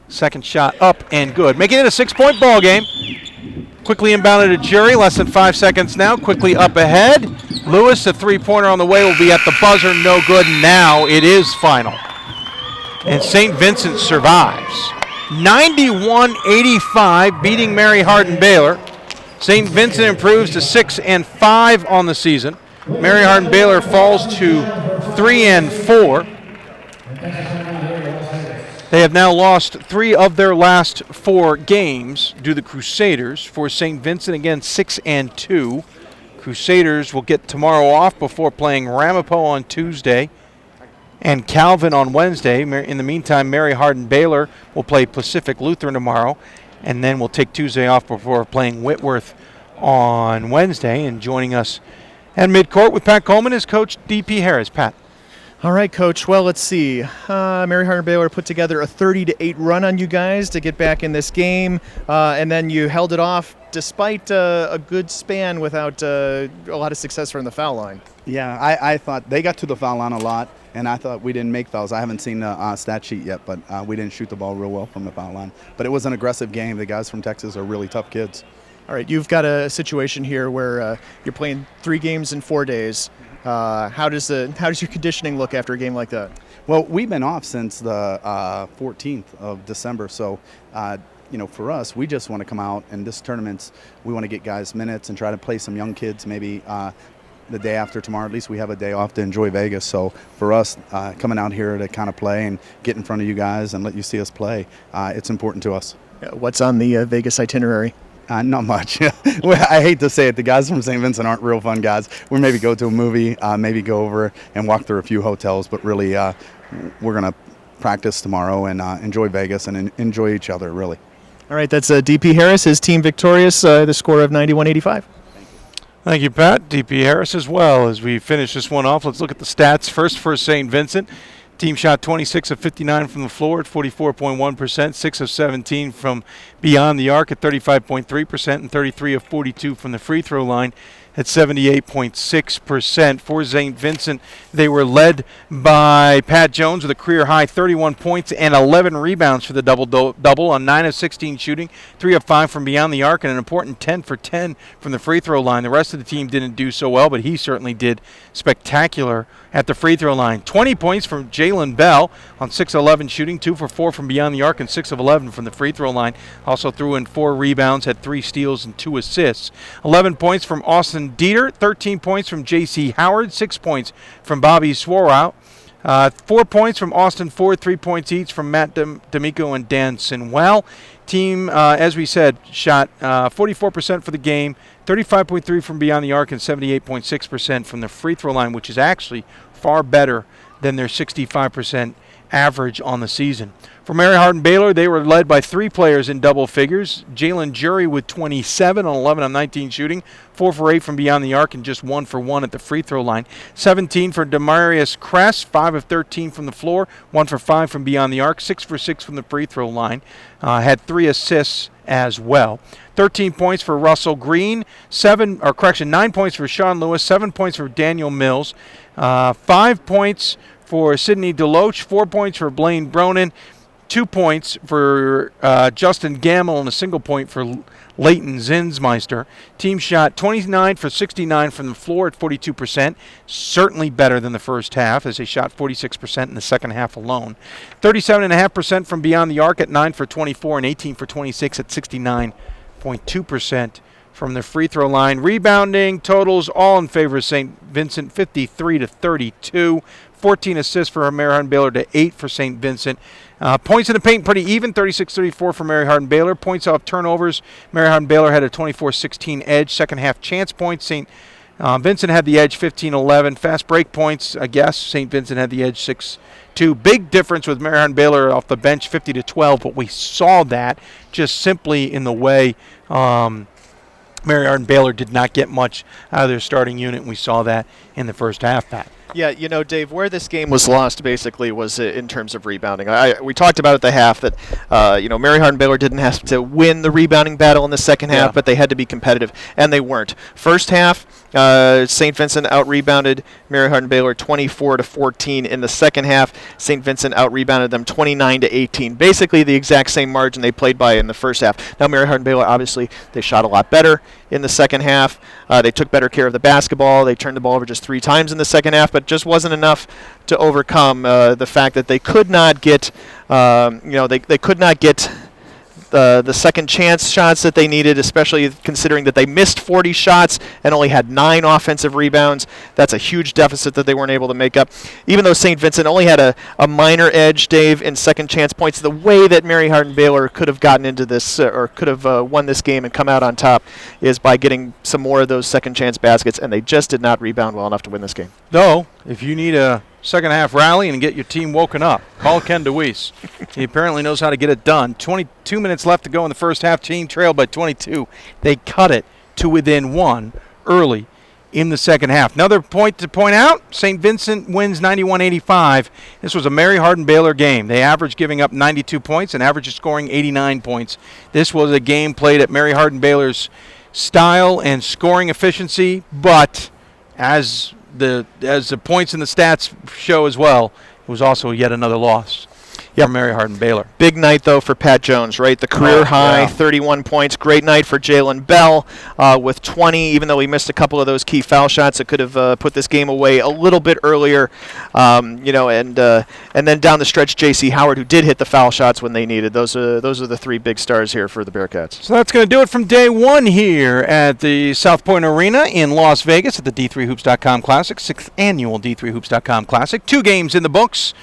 Second shot up and good. Making it a 6-point ball game. Quickly inbounded to Jury. Less than 5 seconds now. Quickly up ahead. Lewis, a 3-pointer on the way, will be at the buzzer. No good. Now it is final. And St. Vincent survives. 91-85, beating Mary Hardin-Baylor. St. Vincent improves to 6-5 on the season. Mary Hardin-Baylor falls to 3-4. They have now lost 3 of their last 4 games due to the Crusaders. For St. Vincent, again, 6-2. Crusaders will get tomorrow off before playing Ramapo on Tuesday and Calvin on Wednesday. In the meantime, Mary Hardin-Baylor will play Pacific Lutheran tomorrow, and then we'll take Tuesday off before playing Whitworth on Wednesday. And joining us at midcourt with Pat Coleman is Coach D.P. Harris. Pat. All right, Coach. Well, let's see. Mary Hardin-Baylor put together a 30-8 run on you guys to get back in this game, and then you held it off despite a good span without a lot of success from the foul line. Yeah, I thought they got to the foul line a lot, and I thought we didn't make fouls. I haven't seen the stat sheet yet, but we didn't shoot the ball real well from the foul line. But it was an aggressive game. The guys from Texas are really tough kids. All right, you've got a situation here where you're playing 3 games in 4 days. How does your conditioning look after a game like that? Well, we've been off since the 14th of December, so for us, we just want to come out, and this tournament's, we want to get guys minutes and try to play some young kids maybe the day after tomorrow. At least we have a day off to enjoy Vegas. So for us, coming out here to kind of play and get in front of you guys and let you see us play, it's important to us. What's on the Vegas itinerary? Not much. Well, I hate to say it. The guys from St. Vincent aren't real fun guys. We maybe go to a movie, maybe go over and walk through a few hotels, but really we're going to practice tomorrow and enjoy Vegas and enjoy each other, really. All right, that's D.P. Harris, his team victorious, the score of 91-85. Thank you, Pat. D.P. Harris as well. As we finish this one off, let's look at the stats first for St. Vincent. Team shot 26 of 59 from the floor at 44.1%, 6 of 17 from beyond the arc at 35.3%, and 33 of 42 from the free throw line at 78.6%. For St. Vincent, they were led by Pat Jones with a career-high 31 points and 11 rebounds for the double-double on 9 of 16 shooting, 3 of 5 from beyond the arc, and an important 10 for 10 from the free throw line. The rest of the team didn't do so well, but he certainly did spectacular at the free throw line. 20 points from Jalen Bell on 6 of 11 shooting, 2 for 4 from beyond the arc, and 6 of 11 from the free throw line. Also threw in 4 rebounds, had 3 steals and 2 assists. 11 points from Austin Dieter, 13 points from J.C. Howard, 6 points from Bobby Sworow. 4 points from Austin Ford, 3 points each from Matt D'Amico and Dan Sinwell. Team, as we said, shot 44% for the game, 35.3% from beyond the arc, and 78.6% from the free throw line, which is actually far better than their 65% average on the season. For Mary Hardin-Baylor, they were led by 3 players in double figures. Jalen Jury with 27 on 11 of 19 shooting, 4 for 8 from beyond the arc, and just 1 for 1 at the free throw line. 17 for Demarius Kress, 5 of 13 from the floor, 1 for 5 from beyond the arc, 6 for 6 from the free throw line. Had 3 assists as well. 13 points for Russell Green, 9 points for Sean Lewis, 7 points for Daniel Mills, 5 points for Sidney Deloach, 4 points for Blaine Bronin, 2 points for Justin Gamble, and a single point for Leighton Zinsmeister. Team shot 29 for 69 from the floor at 42%, certainly better than the first half, as they shot 46% in the second half alone. 37.5% from beyond the arc at 9 for 24, and 18 for 26 at 69.2% from the free throw line. Rebounding totals all in favor of St. Vincent, 53 to 32. 14 assists for Mary Hardin-Baylor to 8 for St. Vincent. Points in the paint pretty even, 36-34 for Mary Hardin-Baylor. Points off turnovers, Mary Hardin-Baylor had a 24-16 edge. Second half chance points, St. Vincent had the edge, 15-11. Fast break points, I guess, St. Vincent had the edge, 6-2. Big difference with Mary Hardin-Baylor off the bench, 50-12, but we saw that just simply in the way Mary Hardin-Baylor did not get much out of their starting unit, and we saw that in the first half, Pat. Yeah, Dave, where this game was lost basically was in terms of rebounding. We talked about at the half that, Mary Hardin-Baylor didn't have to win the rebounding battle in the second half, but they had to be competitive, and they weren't. First half, St. Vincent out-rebounded Mary Hardin-Baylor 24-14. In the second half, St. Vincent out-rebounded them 29-18. Basically the exact same margin they played by in the first half. Now, Mary Hardin-Baylor, obviously, they shot a lot better in the second half. They took better care of the basketball. They turned the ball over just 3 times in the second half, but just wasn't enough to overcome the fact that they could not get, they could not get the second chance shots that they needed, especially considering that they missed 40 shots and only had 9 offensive rebounds. That's a huge deficit that they weren't able to make up. Even though St. Vincent only had a minor edge, Dave, in second chance points, the way that Mary Hardin-Baylor could have gotten into this or could have won this game and come out on top is by getting some more of those second chance baskets, and they just did not rebound well enough to win this game. Though, if you need a second half rally and get your team woken up, call Ken DeWeese. He apparently knows how to get it done. 22 minutes left to go in the first half. Team trailed by 22. They cut it to within 1 early in the second half. Another point to point out, St. Vincent wins 91-85. This was a Mary Hardin-Baylor game. They averaged giving up 92 points and averaged scoring 89 points. This was a game played at Mary Hardin-Baylor's style and scoring efficiency, but as the points and the stats show as well, it was also yet another loss for Mary Hardin-Baylor. Big night, though, for Pat Jones, right? The career high, 31 points. Great night for Jalen Bell with 20, even though he missed a couple of those key foul shots that could have put this game away a little bit earlier. And then down the stretch, J.C. Howard, who did hit the foul shots when they needed. Those are the 3 big stars here for the Bearcats. So that's going to do it from day 1 here at the South Point Arena in Las Vegas at the D3Hoops.com Classic, 6th annual D3Hoops.com Classic. 2 games in the books.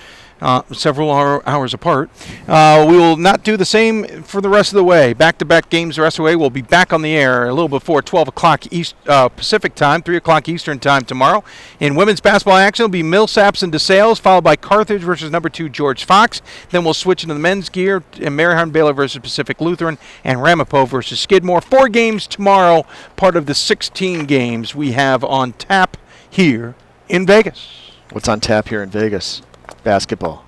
Several hours apart. We will not do the same for the rest of the way. Back-to-back games the rest of the way. We'll be back on the air a little before 12 o'clock Pacific time, 3 o'clock Eastern time tomorrow. In women's basketball action, it will be Millsaps and DeSales, followed by Carthage versus number 2 George Fox. Then we'll switch into the men's gear, and Mary Hardin-Baylor versus Pacific Lutheran, and Ramapo versus Skidmore. 4 games tomorrow, part of the 16 games we have on tap here in Vegas. What's on tap here in Vegas? Basketball,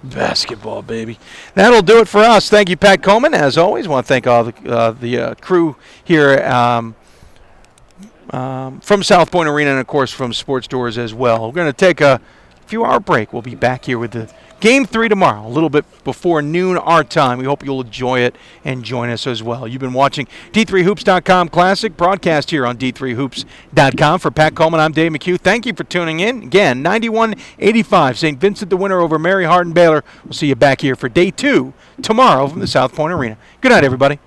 baby. That'll do it for us. Thank you, Pat Coleman. As always, I want to thank all the crew here from South Point Arena and, of course, from Sports Doors as well. We're going to take a few-hour break. We'll be back here with the Game 3 tomorrow, a little bit before noon our time. We hope you'll enjoy it and join us as well. You've been watching D3Hoops.com Classic, broadcast here on D3Hoops.com. For Pat Coleman, I'm Dave McHugh. Thank you for tuning in. Again, 91-85, St. Vincent the winner over Mary Hardin-Baylor. We'll see you back here for Day 2 tomorrow from the South Point Arena. Good night, everybody.